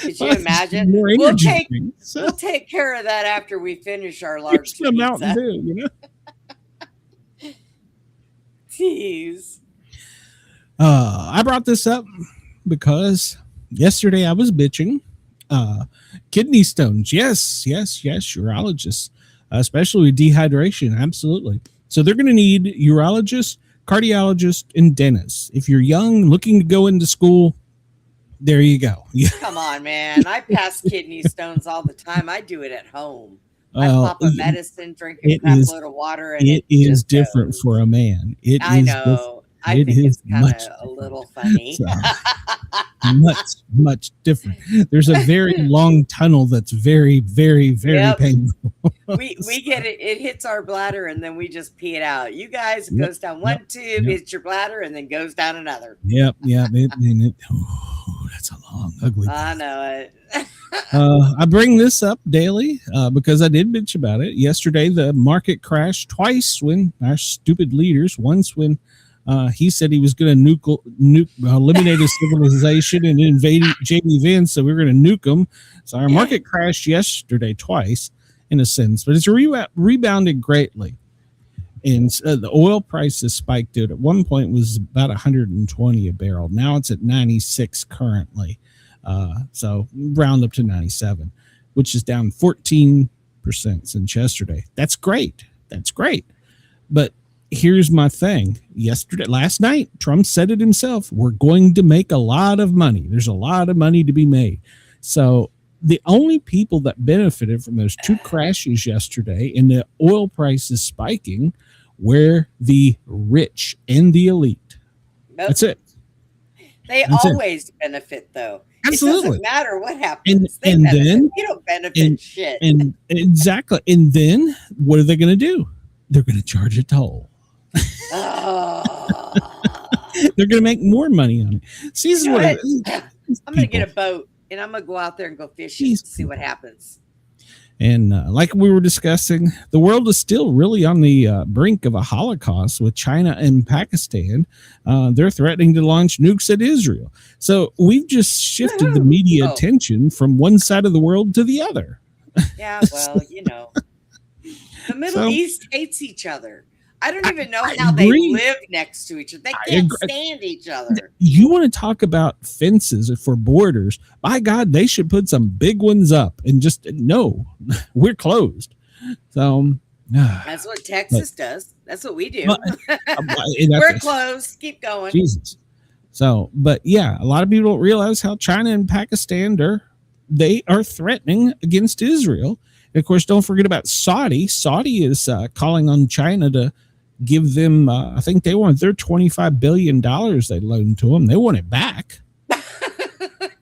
Could you imagine? We'll take care of that after we finish our large pizza. Mountain Dew, you know? Jeez. I brought this up because yesterday I was bitching. Kidney stones. Yes, urologists, especially with dehydration. Absolutely. So they're going to need urologists, cardiologists, and dentists. If you're young, looking to go into school, there you go. Come on, man. I pass kidney stones all the time. I do it at home. I pop a medicine, drink a crap load of water, and it is different for a man. I know. I think it's kind of a little funny. So, much different. There's a very long tunnel that's very, very, very painful. we get it. It hits our bladder, and then we just pee it out. You guys, it goes down one tube, hits your bladder, and then goes down another. Yep. That's a long, ugly. I know it. I bring this up daily because I did bitch about it. Yesterday, the market crashed twice when our stupid leaders, once when he said he was going to eliminate a civilization and invade J.D. Vance, so we were going to nuke them. So our market crashed yesterday twice, in a sense, but it's rebounded greatly. And the oil prices spiked. At one point was about 120 a barrel. Now it's at 96 currently. So round up to 97, which is down 14% since yesterday. That's great. But here's my thing. Last night, Trump said it himself. We're going to make a lot of money. There's a lot of money to be made. So the only people that benefited from those two crashes yesterday and the oil prices spiking were the rich and the elite. That's it. That's always benefit, though. Absolutely. It doesn't matter what happens. And then you don't benefit shit. And exactly. And then what are they going to do? They're going to charge a toll. Oh. They're going to make more money on it. See, this is what I'm going to get a boat and I'm going to go out there and go fishing to see what happens. And like we were discussing, the world is still really on the brink of a Holocaust with China and Pakistan. They're threatening to launch nukes at Israel. So we've just shifted the media attention from one side of the world to the other. Yeah, well, the Middle East hates each other. I don't even know how they live next to each other. They can't stand each other. You want to talk about fences for borders? By God, they should put some big ones up and just no, we're closed. So that's what Texas does. That's what we do. We're closed. Keep going. Jesus. So, but yeah, a lot of people don't realize how China and Pakistan they are threatening against Israel. And of course, don't forget about Saudi. Saudi is calling on China to give them, I think they want their $25 billion they loaned to them. They want it back.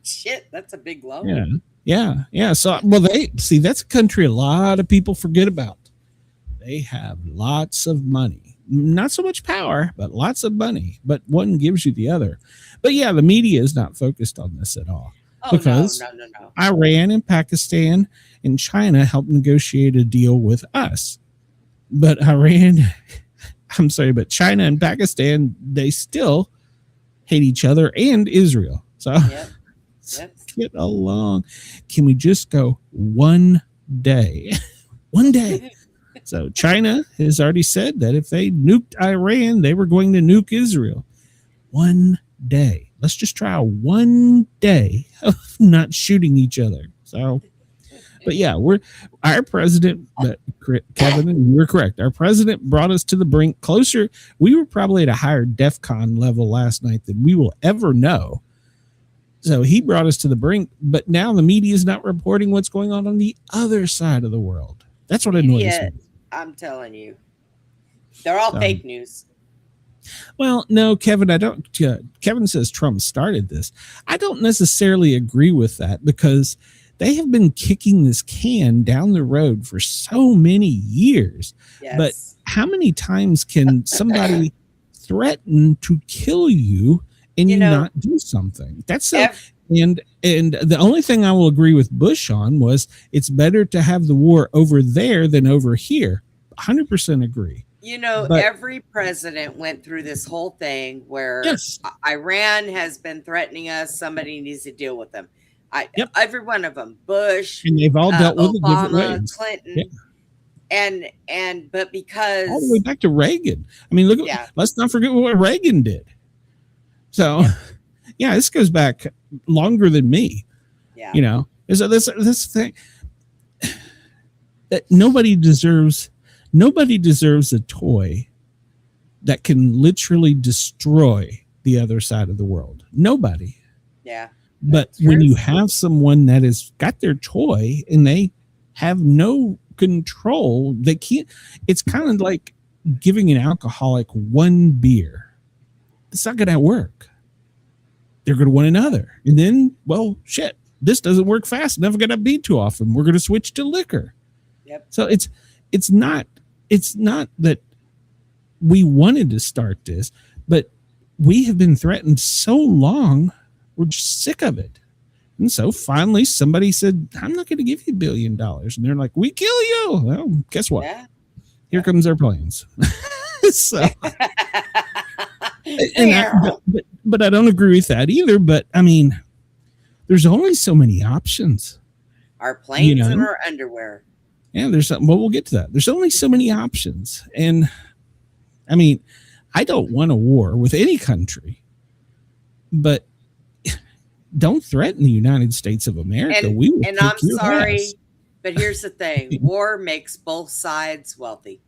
Shit, that's a big loan. Yeah. So, well, that's a country a lot of people forget about. They have lots of money. Not so much power, but lots of money. But one gives you the other. But yeah, the media is not focused on this at all. Oh, because no. Iran and Pakistan and China helped negotiate a deal with us. But but China and Pakistan, they still hate each other and Israel. So let's get along. Can we just go one day? One day. So China has already said that if they nuked Iran, they were going to nuke Israel. One day. Let's just try one day of not shooting each other. So, but yeah, our president, but Kevin, and you're correct. Our president brought us to the brink closer. We were probably at a higher DEFCON level last night than we will ever know. So he brought us to the brink, but now the media is not reporting what's going on the other side of the world. That's what annoys me. I'm telling you, they're all fake news. Well, no, Kevin, I don't. Kevin says Trump started this. I don't necessarily agree with that because they have been kicking this can down the road for so many years. Yes. But how many times can somebody threaten to kill you and you not do something? That's and the only thing I will agree with Bush on was it's better to have the war over there than over here. 100% agree. But every president went through this whole thing where Iran has been threatening us. Somebody needs to deal with them. Every one of them, Bush, and they've all dealt with Obama, Clinton, but because all the way back to Reagan. I mean, let's not forget what Reagan did. So, this goes back longer than me. Yeah, so this thing that nobody deserves a toy that can literally destroy the other side of the world. Nobody. Yeah. But when you have someone that has got their toy and they have no control, they can't. It's kind of like giving an alcoholic one beer. It's not going to work. They're going to want another. And then, well, shit, this doesn't work fast enough. Going to be too often. We're going to switch to liquor. Yep. So it's not that we wanted to start this, but we have been threatened so long, we're just sick of it. And so finally somebody said, I'm not going to give you $1 billion. And they're like, we kill you. Well, guess what? Yeah. Here comes our planes. So, but I don't agree with that either. But I mean, there's only so many options. Our planes and our underwear. Yeah, we'll get to that. There's only so many options. And I mean, I don't want a war with any country, but don't threaten the United States of America. And I'm sorry, but here's the thing. War makes both sides wealthy.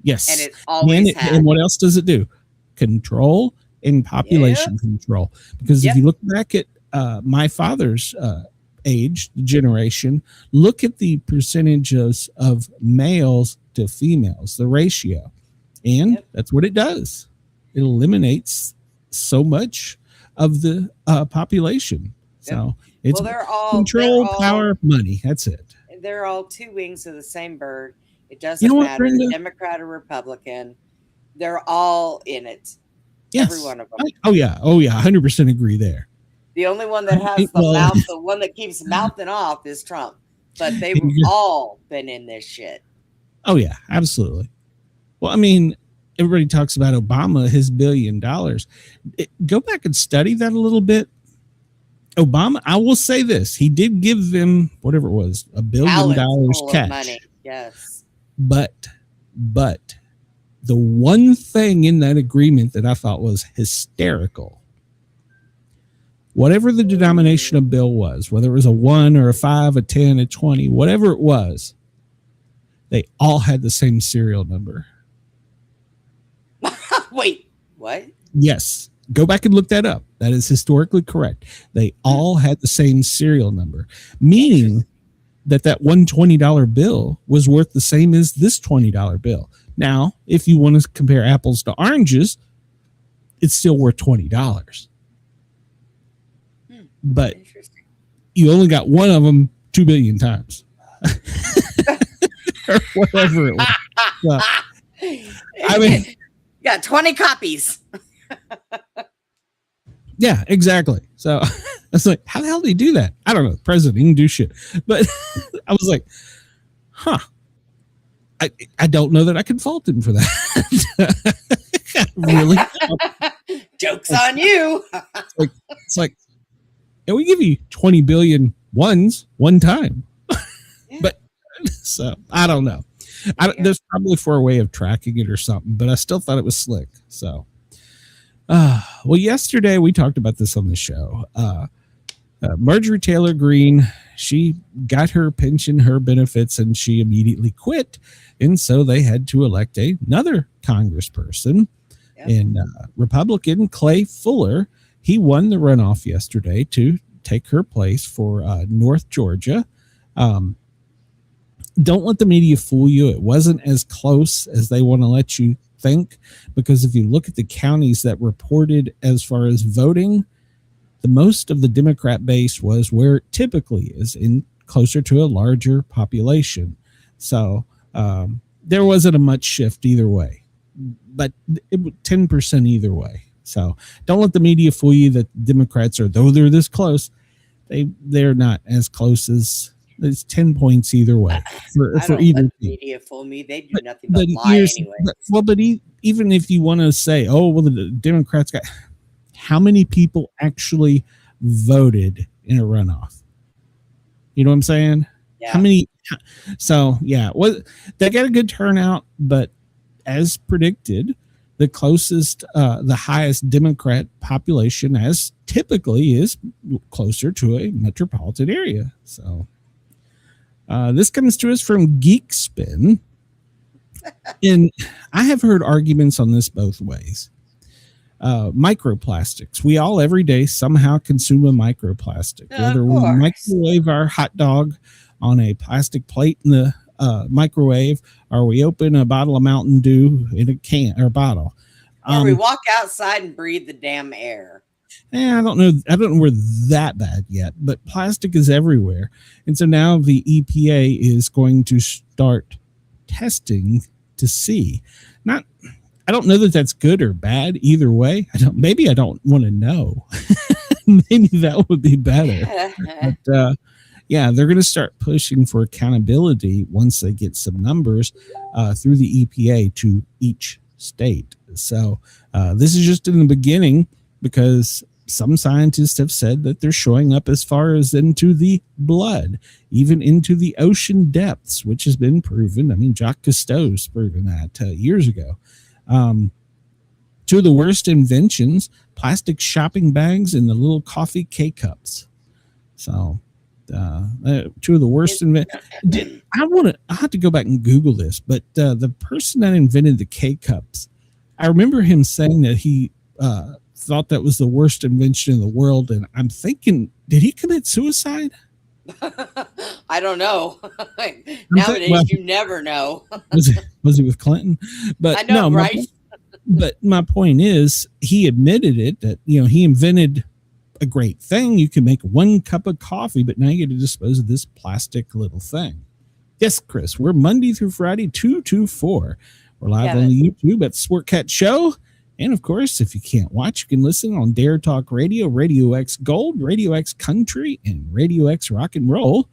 Yes. And it always has. And what else does it do? Control and population control. Because if you look back at my father's age, generation, look at the percentages of males to females, the ratio. And that's what it does. It eliminates so much of the population. So it's control, power, money. That's it. They're all two wings of the same bird. It doesn't matter, Brenda? Democrat or Republican. They're all in it. Yes. Every one of them. Oh yeah. 100% agree there. The only one that has the mouth, the one that keeps mouthing off is Trump. But they've all been in this shit. Oh yeah, absolutely. Well, I mean, everybody talks about Obama, his $1 billion. Go back and study that a little bit. Obama, I will say this. He did give them whatever it was, $1 billion cash. Money. Yes. But the one thing in that agreement that I thought was hysterical, whatever the denomination of bill was, whether it was a 1 or a 5, a 10, a 20, whatever it was, they all had the same serial number. Wait, what? Yes. Go back and look that up. That is historically correct. They all had the same serial number, meaning that $120 bill was worth the same as this $20 bill. Now, if you want to compare apples to oranges, it's still worth $20. But you only got one of them 2 billion times. Or whatever it was. So, I mean, you got 20 copies. Yeah, exactly. So I was like, how the hell did he do that? I don't know. President, he can do shit. But I was like, I don't know that I can fault him for that. Really? Joke's on you. It's like, yeah, we give you 20 billion ones one time. But so I don't know. There's probably for a way of tracking it or something, but I still thought it was slick. So, well, yesterday we talked about this on the show. Marjorie Taylor Greene, she got her pension, her benefits, and she immediately quit. And so they had to elect another congressperson. Yep. And Republican Clay Fuller, he won the runoff yesterday to take her place for North Georgia. Don't let the media fool you. It wasn't as close as they want to let you think, because if you look at the counties that reported as far as voting, the most of the Democrat base was where it typically is, in closer to a larger population. So there wasn't a much shift either way, but it was 10% either way. So don't let the media fool you that Democrats are, though they're this close, they're not as close as. It's 10 points either way for either let the media fool me. They do nothing but lie anyway. Well, but even if you want to say, oh, well, the Democrats got, how many people actually voted in a runoff? You know what I'm saying? Yeah. How many? So yeah, they got a good turnout, but as predicted, the closest, the highest Democrat population, as typically, is closer to a metropolitan area. So. This comes to us from Geekspin, and I have heard arguments on this both ways. Microplastics. We all every day somehow consume a microplastic, whether we microwave our hot dog on a plastic plate in the microwave, or we open a bottle of Mountain Dew in a can or bottle. Or we walk outside and breathe the damn air. I don't know we're that bad yet, but plastic is everywhere. And so now the EPA is going to start testing to see. I don't know that that's good or bad either way. Maybe I don't want to know. Maybe that would be better. But yeah, they're going to start pushing for accountability once they get some numbers through the EPA to each state. So this is just in the beginning, because some scientists have said that they're showing up as far as into the blood, even into the ocean depths, which has been proven. I mean, Jacques Cousteau's proven that years ago. Two of the worst inventions: plastic shopping bags and the little coffee K-cups. So, two of the worst inventions. I have to go back and Google this, but the person that invented the K-cups, I remember him saying that he thought that was the worst invention in the world. And I'm thinking, did he commit suicide? I don't know. Nowadays, you never know. was he with Clinton? But I know, no, right? But my point is, he admitted it, that, he invented a great thing. You can make one cup of coffee, but now you get to dispose of this plastic little thing. Yes, Chris, we're Monday through Friday, 2 to 4. We're live on the YouTube at Sportcat Show. And of course, if you can't watch, you can listen on Dare Talk Radio, Radio X Gold, Radio X Country, and Radio X Rock and Roll.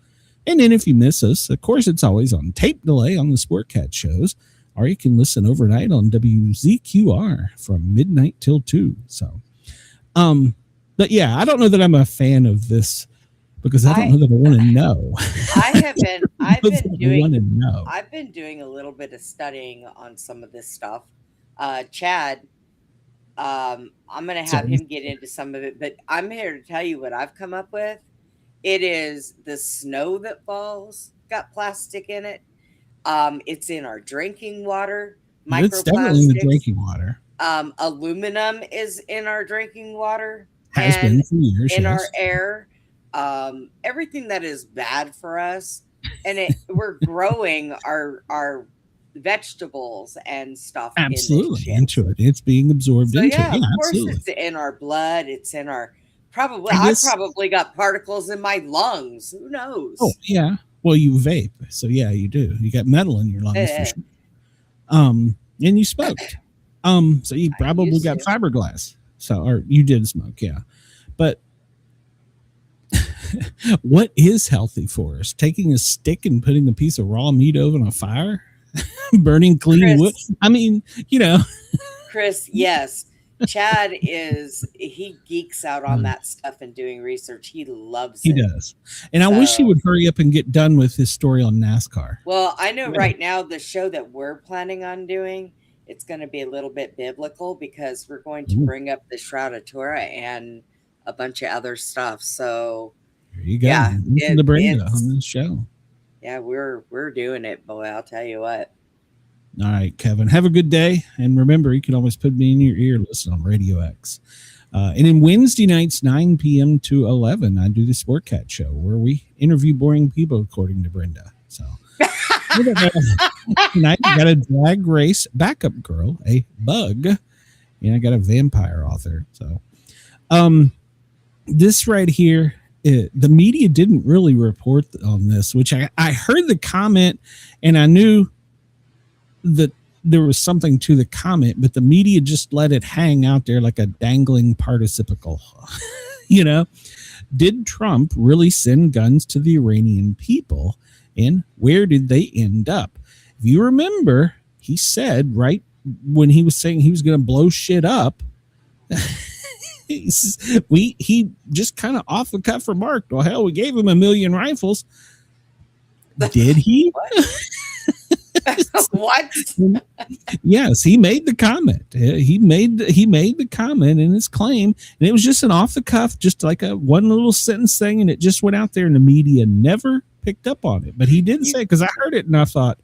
And then if you miss us, of course, it's always on tape delay on the Sportcat shows, or you can listen overnight on WZQR from midnight till 2. So, but yeah, I don't know that I'm a fan of this because I don't know that I want to know. I've been doing a little bit of studying on some of this stuff. Chad, I'm going to have him get into some of it, but I'm here to tell you what I've come up with. It is the snow that falls got plastic in it. It's in our drinking water. It's definitely in the drinking water. Aluminum is in our drinking water. Has been for years. In our air. Everything that is bad for us. And we're growing our vegetables and stuff. Absolutely into it. It's being absorbed into it. Yeah, of course, absolutely. It's in our blood. It's in our I've probably got particles in my lungs. Who knows? Oh, yeah. Well, you vape, so yeah, you do. You got metal in your lungs for sure. And you smoked. So you probably got fiberglass. So, or you did smoke, yeah. But what is healthy for us? Taking a stick and putting a piece of raw meat over on a fire, burning clean wood. I mean, Chris, yes. Chad he geeks out on that stuff and doing research. He loves it. He does. And I wish he would hurry up and get done with his story on NASCAR. Well, I know right now the show that we're planning on doing, it's going to be a little bit biblical because we're going to bring up the Shroud of Torah and a bunch of other stuff. So there you go. Yeah, listen to Brenda on this show. Yeah, we're doing it, boy. I'll tell you what. All right, Kevin, have a good day. And remember, you can always put me in your ear, listen on Radio X. And in Wednesday nights, 9 p.m. to 11, I do the Sportcat Show where we interview boring people, according to Brenda. So tonight, I got a drag race backup girl, a bug, and I got a vampire author. So this right here, the media didn't really report on this, which I heard the comment and I knew that there was something to the comment, but the media just let it hang out there like a dangling participle. Did Trump really send guns to the Iranian people? And where did they end up? If you remember, he said right when he was saying he was going to blow shit up, he just kind of off the cuff remarked, well, hell, we gave him 1 million rifles. Did he? What? Yes, he made the comment. He made the comment in his claim, and it was just an off the cuff, just like a one little sentence thing, and it just went out there, and the media never picked up on it. But he did say, because I heard it, and I thought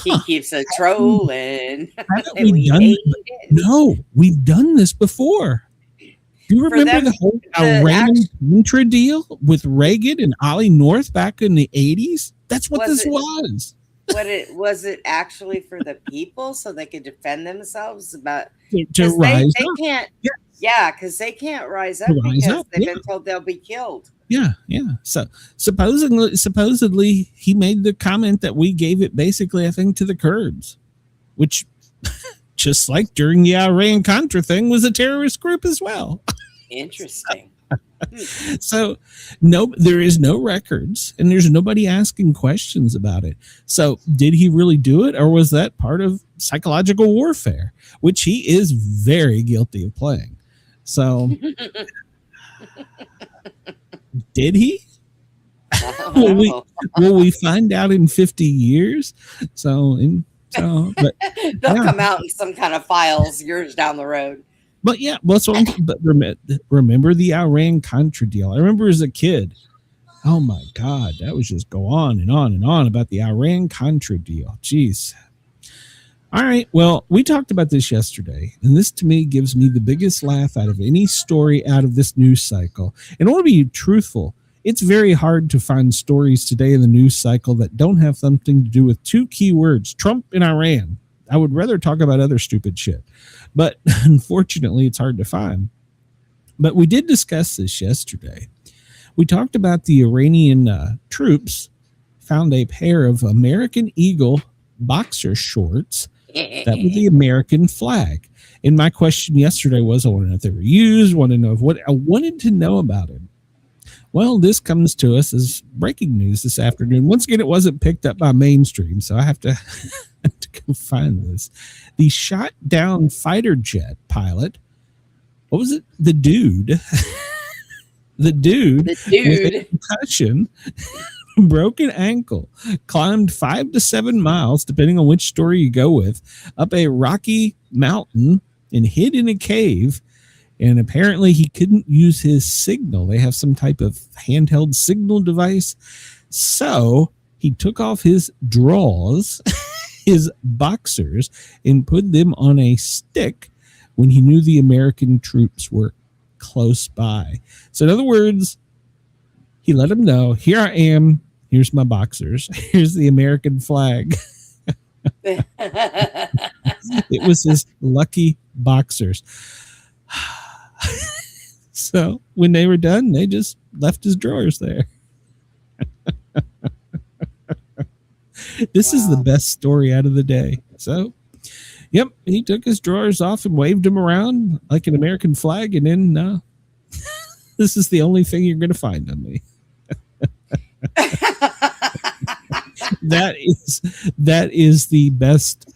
he keeps a trolling. No, we've done this before. Do you remember the whole Iran-Contra deal with Reagan and Ollie North back in the 80s? That's what this was. Was it actually for the people so they could defend themselves about to rise they up? Can't. Yes. Yeah, because they can't rise up because they've been told they'll be killed. Yeah. So supposedly he made the comment that we gave it basically, I think, to the Kurds, which just like during the Iran-Contra thing was a terrorist group as well. Interesting. So there is no records and there's nobody asking questions about it. So did he really do it, or was that part of psychological warfare, which he is very guilty of playing? So did he? Will we find out in 50 years? So So, but They'll yeah. come out in some kind of files years down the road. But yeah, well, so but remember the Iran Contra deal. I remember as a kid. Oh my God, that was just go on and on and on about the Iran Contra deal. Jeez. All right. Well, we talked about this yesterday, and this to me gives me the biggest laugh out of any story out of this news cycle. And I want to be truthful. It's very hard to find stories today in the news cycle that don't have something to do with two key words, Trump and Iran. I would rather talk about other stupid shit. But unfortunately, it's hard to find. But we did discuss this yesterday. We talked about the Iranian troops found a pair of American Eagle boxer shorts that was the American flag. And my question yesterday was, I want to know if they were used, want to know what I wanted to know about it. Well, this comes to us as breaking news this afternoon. Once again, it wasn't picked up by mainstream, so I have to, go find this. The shot down fighter jet pilot, what was it? The dude with a concussion, broken ankle, climbed 5 to 7 miles, depending on which story you go with, up a rocky mountain and hid in a cave. And apparently he couldn't use his signal. They have some type of handheld signal device. So he took off his drawers, his boxers, and put them on a stick when he knew the American troops were close by. So in other words, he let them know, here I am. Here's my boxers. Here's the American flag. It was his lucky boxers. So when they were done, they just left his drawers there. This is the best story out of the day. So, yep, he took his drawers off and waved them around like an American flag, and then this is the only thing you're going to find on me. That is the best.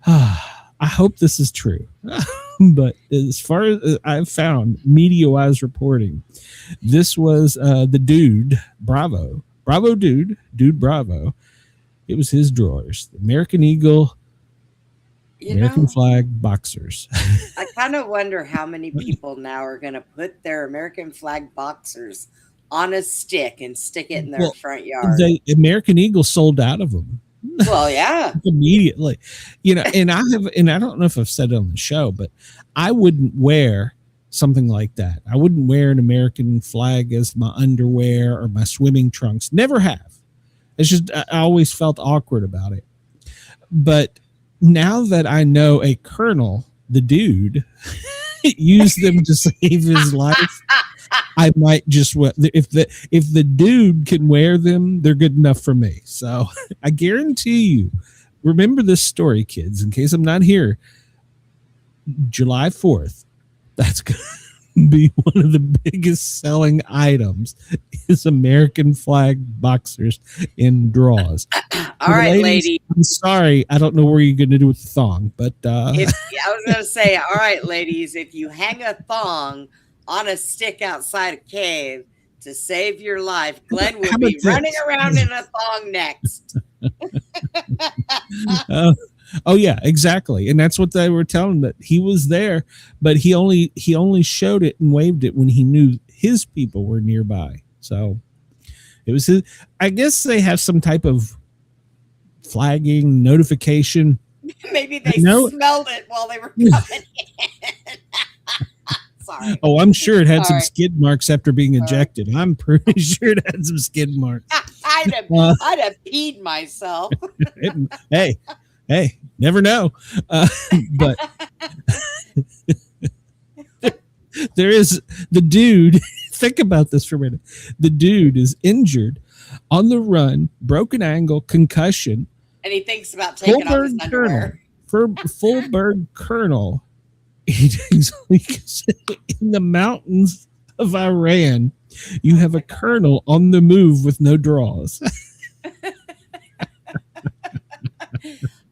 I hope this is true. But as far as I've found media-wise reporting, this was the dude, Bravo dude Bravo. It was his drawers, the American Eagle, American flag boxers. I kind of wonder how many people now are going to put their American flag boxers on a stick and stick it in their front yard. The American Eagle sold out of them. Well, yeah, immediately, and I don't know if I've said it on the show, but I wouldn't wear something like that. I wouldn't wear an American flag as my underwear or my swimming trunks. Never have. It's just, I always felt awkward about it. But now that I know a colonel, the dude, used them to save his life, I might just, if the dude can wear them, they're good enough for me. So I guarantee you, remember this story, kids, in case I'm not here. July 4th, that's going to be one of the biggest selling items is American flag boxers in draws. All right, ladies. I'm sorry, I don't know what you're going to do with the thong, but I was going to say, all right, ladies, if you hang a thong on a stick outside a cave to save your life, Glenn will be running around in a thong next. Oh yeah, exactly. And that's what they were telling, that he was there, but he only showed it and waved it when he knew his people were nearby. So it was his, I guess they have some type of flagging notification. Maybe they smelled it while they were coming in. Sorry. Oh, I'm sure it had some skid marks after being ejected. I'm pretty sure it had some skid marks. I'd have peed myself. Hey, never know. But there is the dude. Think about this for a minute. The dude is injured, on the run, broken ankle, concussion. And he thinks about taking off his underwear. Full-bird colonel. In the mountains of Iran, you have a colonel on the move with no draws.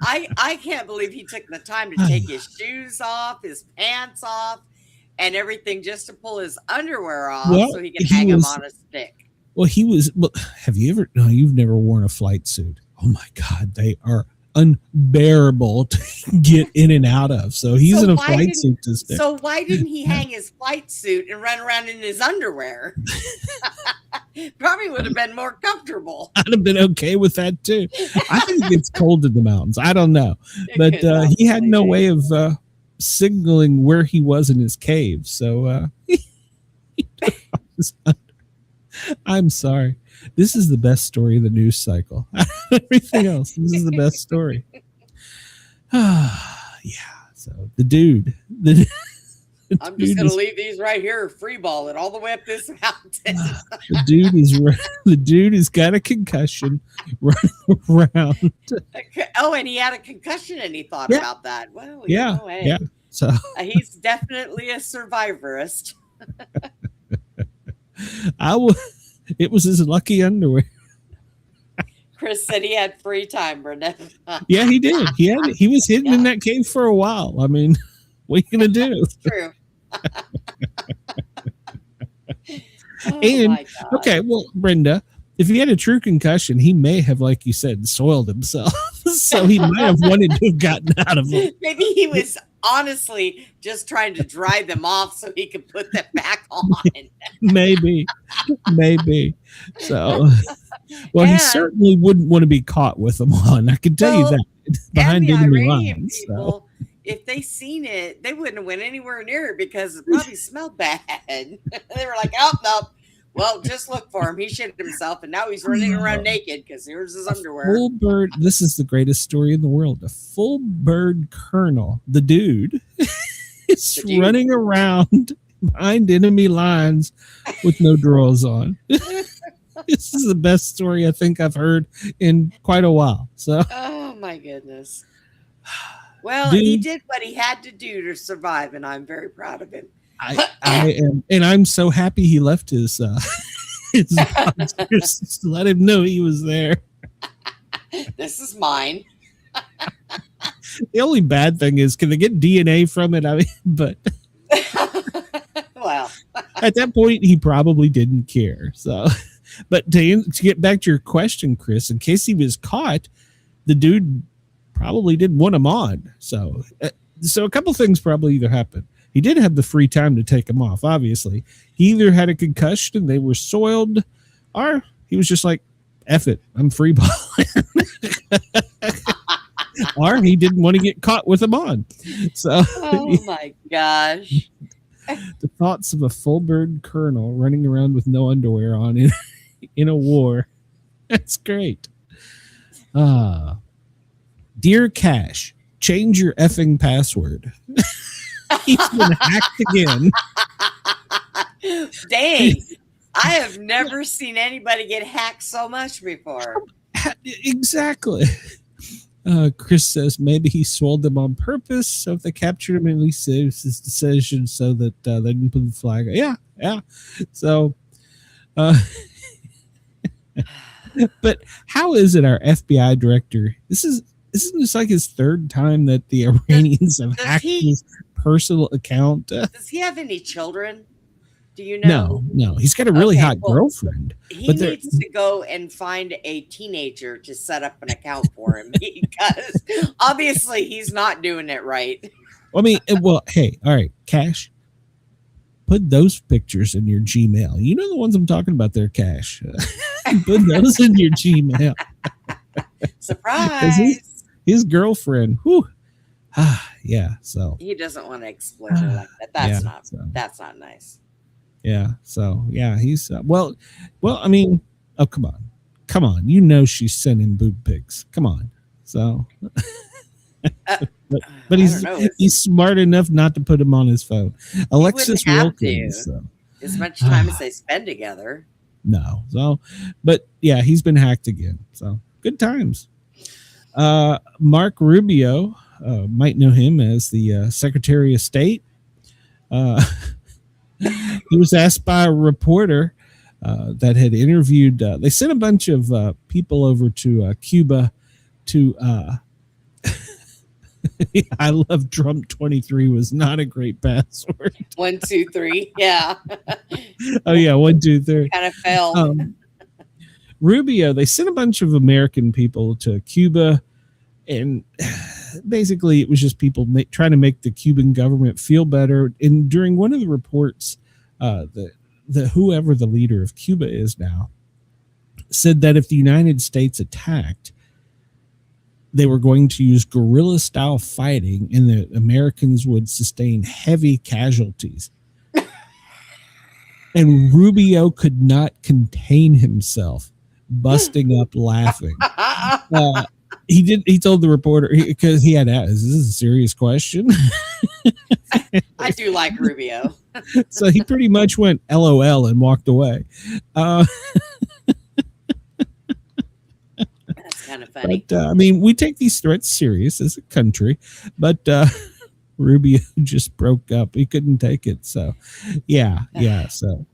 I can't believe he took the time to take his shoes off, his pants off, and everything just to pull his underwear off so he can hang them on a stick. Well, have you ever? No, you've never worn a flight suit. Oh my God, they are unbearable to get in and out of. So he's So in a why flight didn't- suit to stay. So why didn't he hang his flight suit and run around in his underwear? Probably would have been more comfortable. I'd have been okay with that too. I think it's cold in the mountains. I don't know, It but could he had possibly no be. way of signaling where he was in his cave. So I'm sorry. This is the best story of the news cycle. Everything else, this is the best story. Yeah. So the dude. I'm just going to leave these right here, free ball it all the way up this mountain. The dude has got a concussion running around. Oh, and he had a concussion and he thought Yeah. about that. Well, Yeah, yeah. So He's definitely a survivorist. it was his lucky underwear. Chris said he had free time, Brenda. Yeah, he did. He was hidden in that cave for a while. I mean, what are you gonna do? It's true. Oh, And my God. okay, well, Brenda, if he had a true concussion, he may have, like you said, soiled himself. So he might have wanted to have gotten out of it. Maybe he was honestly just trying to dry them off so he could put them back on. Maybe. So, well, he And- certainly wouldn't want to be caught with them on. I can tell you Well, that behind and the enemy Iranian lines. So. people, if they seen it, they wouldn't have went anywhere near it because it probably smelled bad. They were like, oh, no. Well, just look for him. He shit himself, and now he's running around naked because here's his underwear. Full bird. This is the greatest story in the world. A full bird colonel, the dude, is The dude. running around behind enemy lines with no drawers on. This is the best story I think I've heard in quite a while. So, Oh, my goodness. Well, he Dude. did what he had to do to survive, and I'm very proud of him. I am, and I'm so happy he left his monsters to let him know he was there. This is mine. The only bad thing is, can they get DNA from it? I mean, but Well, at that point, he probably didn't care. So, but to get back to your question, Chris, in case he was caught, the dude probably didn't want him on. So a couple things probably either happened. He did have the free time to take him off, obviously. He either had a concussion, they were soiled, or he was just like, F it, I'm free balling. Or he didn't want to get caught with him on. So oh my gosh. the thoughts of a full bird colonel running around with no underwear on in a war. That's great. Dear Cash, change your effing password. He's been hacked again. Dang. I have never seen anybody get hacked so much before. Exactly. Chris says maybe he sold them on purpose, so if they captured him, at least saves his decision so that they didn't put the flag. Yeah. So, but how is it our FBI director? Isn't this like his third time that the Iranians have does hacked he- his personal account? Does he have any children? Do you know? No. He's got a really Okay, hot well, girlfriend. He But there- needs to go and find a teenager to set up an account for him because obviously he's not doing it right. I mean, well, hey, all right, Cash, put those pictures in your Gmail. You know the ones I'm talking about there, Cash. Put those in your Gmail. Surprise. His girlfriend, whew. Yeah, so He doesn't want to exploit her like that. That's not nice. yeah, so yeah, he's well, I mean, oh come on, you know she's sending boob pics. Come on, so. But he's smart enough not to put him on his phone. Alexis have Wilkins. to. As much time as they spend together. No. So, but yeah, he's been hacked again. So good times. Mark Rubio, might know him as the Secretary of State. He was asked by a reporter that had interviewed, they sent a bunch of people over to Cuba to, I love Trump 23 was not a great password. 1, 2, 3. Yeah. Oh yeah, 1, 2, 3. Kind of failed. Rubio, they sent a bunch of American people to Cuba And basically, it was just people trying to make the Cuban government feel better. And during one of the reports, the whoever the leader of Cuba is now said that if the United States attacked, they were going to use guerrilla style fighting, and the Americans would sustain heavy casualties. And Rubio could not contain himself, busting up laughing. He told the reporter, because he had asked, "Is this a serious question?" I do like Rubio. So he pretty much went LOL and walked away. That's kind of funny. But I mean, we take these threats serious as a country, but Rubio just broke up. He couldn't take it. So yeah. So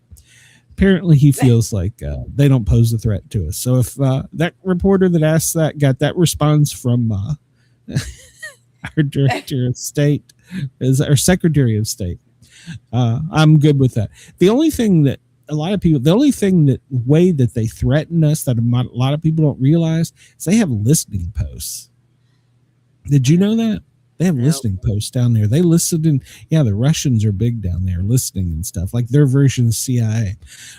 apparently he feels like they don't pose a threat to us. So if that reporter that asked that got that response from our director of state, is our secretary of state, I'm good with that. The only thing that way that they threaten us that a lot of people don't realize is they have listening posts. Did you know that? They have listening posts down there. They listen, and the Russians are big down there listening and stuff, like their version of CIA.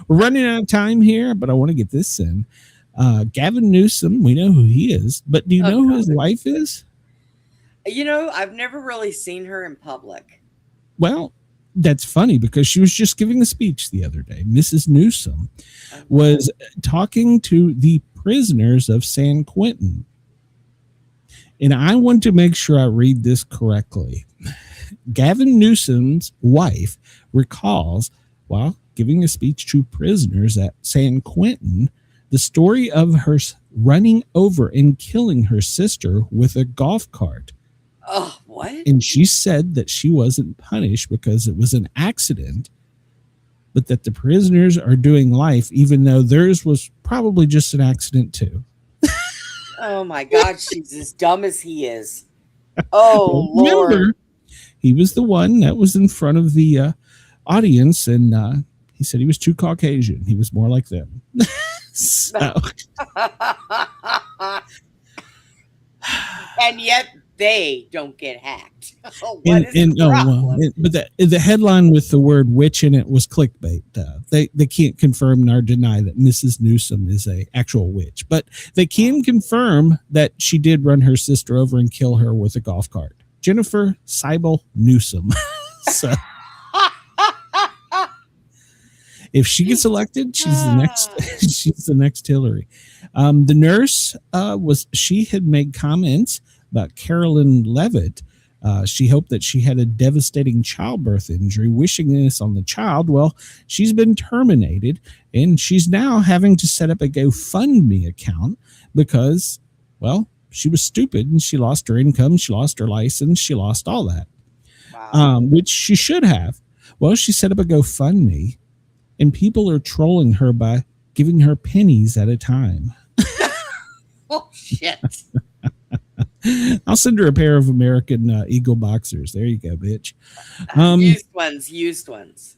We're running out of time here, but I want to get this in. Gavin Newsom, we know who he is, but do you know who his wife is? I've never really seen her in public. Well, that's funny because she was just giving a speech the other day. Mrs. Newsom was talking to the prisoners of San Quentin. And I want to make sure I read this correctly. Gavin Newsom's wife recalls, while giving a speech to prisoners at San Quentin, the story of her running over and killing her sister with a golf cart. Oh, what? And she said that she wasn't punished because it was an accident, but that the prisoners are doing life, even though theirs was probably just an accident too. Oh my God, she's as dumb as he is. Oh, remember, Lord. He was the one that was in front of the audience, and he said he was too Caucasian. He was more like them. So. And yet they don't get hacked. What is the problem? But the headline with the word witch in it was clickbait. They can't confirm nor deny that Mrs. Newsom is a actual witch, but they can confirm that she did run her sister over and kill her with a golf cart. Jennifer Siebel Newsom. So if she gets elected, she's the next Hillary. The nurse she had made comments about Carolyn Levitt. She hoped that she had a devastating childbirth injury, wishing this on the child. Well, she's been terminated, and she's now having to set up a GoFundMe account because, well, she was stupid and she lost her income, she lost her license, she lost all that, which she should have. Well, she set up a GoFundMe, and people are trolling her by giving her pennies at a time. Oh, shit. I'll send her a pair of American Eagle boxers. There you go, bitch. Used ones.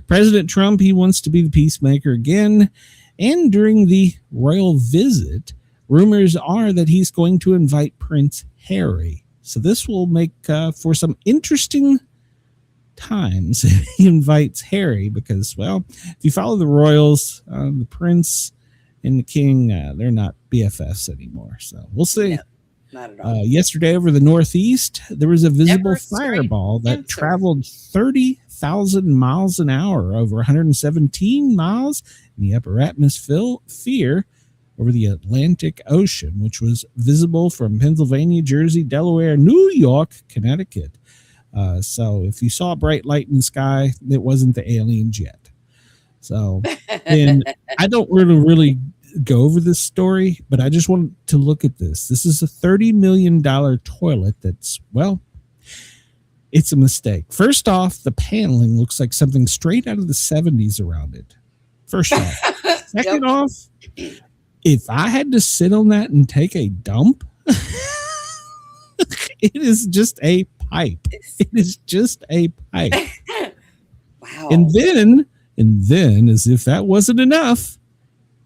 President Trump, he wants to be the peacemaker again. And during the royal visit, rumors are that he's going to invite Prince Harry. So this will make for some interesting times if he invites Harry, because, well, if you follow the royals, the prince and the king, they're not BFFs anymore. So we'll see. No, not at all. Yesterday over the Northeast, there was a visible fireball that traveled 30,000 miles an hour over 117 miles in the upper atmosphere over the Atlantic Ocean, which was visible from Pennsylvania, Jersey, Delaware, New York, Connecticut. So if you saw a bright light in the sky, it wasn't the aliens yet. So, and I don't really go over this story, but I just want to look at this. This is a $30 million toilet that's, well, it's a mistake. First off, the paneling looks like something straight out of the 70s around it. First off. Second off, if I had to sit on that and take a dump, it is just a pipe. It is just a pipe. Wow. And then, as if that wasn't enough,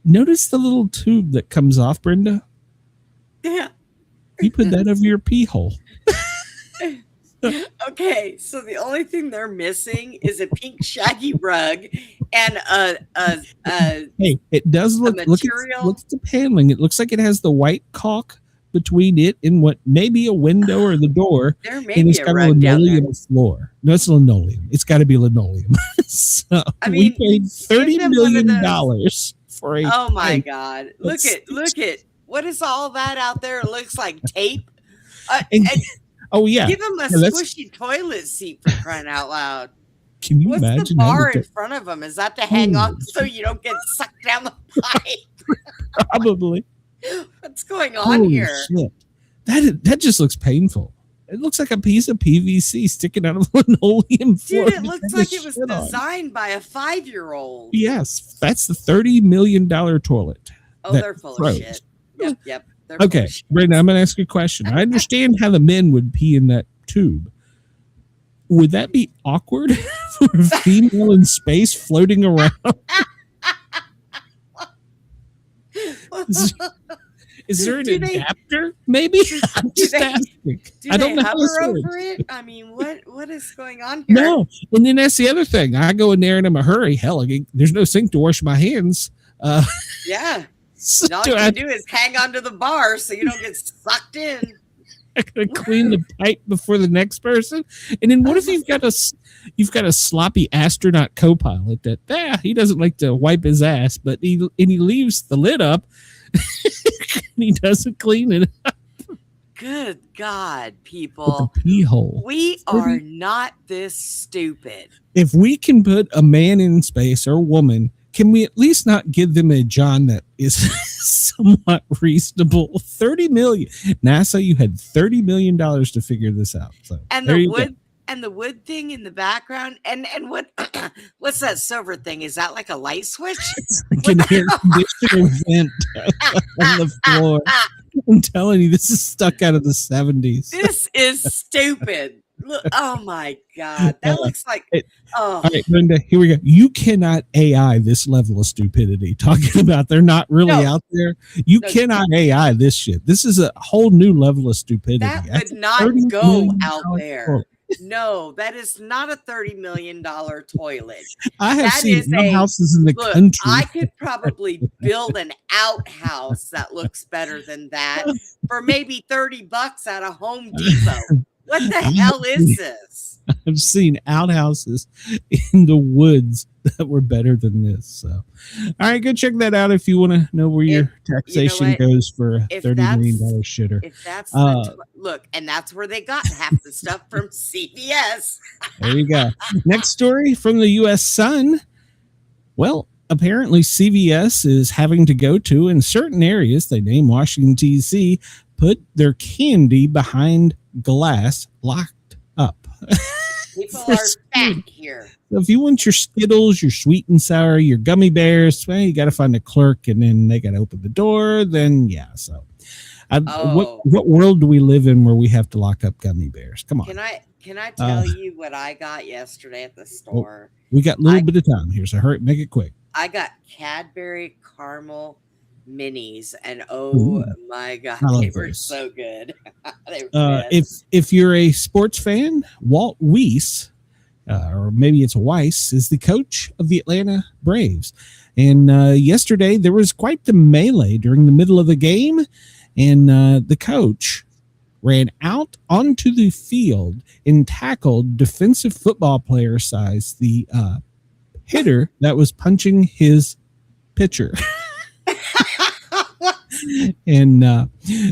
notice the little tube that comes off, Brenda? Yeah. You put that over your pee hole. Okay, so the only thing they're missing is a pink shaggy rug and Hey, it does look at the paneling. It looks like it has the white caulk between it and what maybe a window or the door. There may and be it's a got a rug down there. linoleum floor. No, it's linoleum. It's got to be linoleum. So I we mean, paid $30 give them one of million those. for a. Oh my pipe. God! Look at what is all that out there? It looks like tape. And- Oh yeah. Give them a squishy toilet seat for crying out loud. Can you What's imagine? the bar in front of them? Is that to hang on so you don't get sucked down the pipe? Probably. What's going on Holy here? shit. That just looks painful. It looks like a piece of PVC sticking out of the linoleum floor. Dude, it looks like it was designed by a 5-year-old. Yes, that's the $30 million toilet. Oh, they're full of shit. Yep. Okay, Brenda, I'm going to ask you a question. I understand how the men would pee in that tube. Would that be awkward for a female in space floating around? Is there an adapter? Maybe? I'm just asking. I don't know. Hover over it? I mean, what is going on here? No, and then that's the other thing. I go in there and I'm in a hurry. Hell, there's no sink to wash my hands. Yeah. So all you can do is hang onto the bar so you don't get sucked in. I gotta clean the pipe before the next person. And then what if you've got a sloppy astronaut co-pilot that he doesn't like to wipe his ass, but he leaves the lid up and he doesn't clean it up. Good God, people. With the pee hole. We are not this stupid. If we can put a man in space or a woman, can we at least not give them a John that is somewhat reasonable? $30 million. NASA, you had $30 million to figure this out. So and the wood thing in the background, and what's that silver thing? Is that like a light switch? It's like an air conditioner vent on the floor. I'm telling you, this is stuck out of the 70s. This is stupid. Look, oh my God, that looks like. All right, Brenda, here we go. You cannot AI this level of stupidity. Talking about they're not really out there. You cannot AI this shit. This is a whole new level of stupidity. That would not go out there. No, that is not a $30 million toilet. I have seen houses in the country. I could probably build an outhouse that looks better than that for maybe $30 at a Home Depot. What the hell is this? I've seen outhouses in the woods that were better than this. So, all right, go check that out if you want to know where your taxation goes for a $30 million shitter. If that's look, and that's where they got half the stuff from CVS. There you go. Next story from the U.S. Sun. Well, apparently CVS is having to go to, in certain areas, they name Washington, D.C., put their candy behind glass locked up. People are fat here. So if you want your Skittles, your sweet and sour, your gummy bears, well, you got to find a clerk and then they got to open the door. Then, yeah. So what world do we live in where we have to lock up gummy bears? Come on. Can I tell you what I got yesterday at the store? We got a little bit of time here, so hurry, make it quick. I got Cadbury caramel minis, and oh my God, they were so good. They were if you're a sports fan, Walt Weiss, or maybe it's Weiss, is the coach of the Atlanta Braves. And yesterday there was quite the melee during the middle of the game, and the coach ran out onto the field and tackled defensive football player size, the hitter that was punching his pitcher. And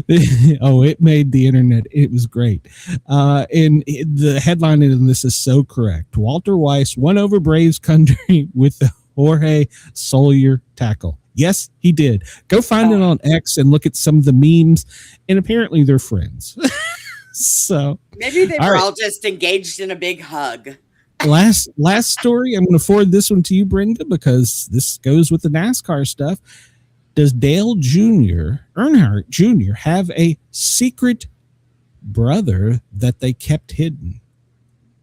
it made the internet. It was great. And the headline in this is so correct. Walter Weiss won over Braves country with the Jorge Sawyer tackle. Yes, he did. Go find it on X and look at some of the memes. And apparently they're friends. So maybe they were all just engaged in a big hug. Last story. I'm going to forward this one to you, Brenda, because this goes with the NASCAR stuff. Does Dale Jr., Earnhardt Jr., have a secret brother that they kept hidden?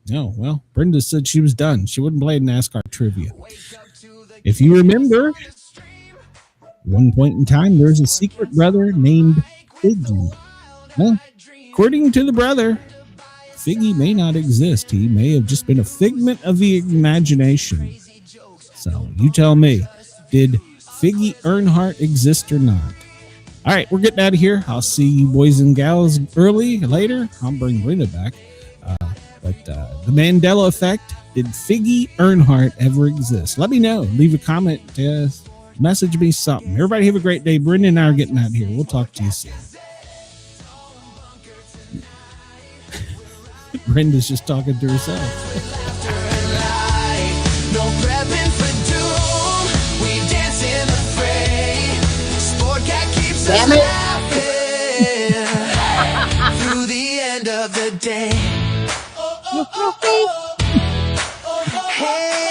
No, well, Brenda said she was done. She wouldn't play NASCAR trivia. If you remember, one point in time, there's a secret brother named Pygmy. Well, according to the brother, Pygmy may not exist. He may have just been a figment of the imagination. So you tell me, did Pygmy Earnhardt exist or not? All right, we're getting out of here. I'll see you boys and gals later. I'll bring Brenda back. But the Mandela effect, did Pygmy Earnhardt ever exist? Let me know. Leave a comment. Message me something. Everybody have a great day. Brenda and I are getting out of here. We'll talk to you soon. Brenda's just talking to herself. No prepping for doom. We dance in the fray. Sportcat keeps us laughing through the end of the day. Hey.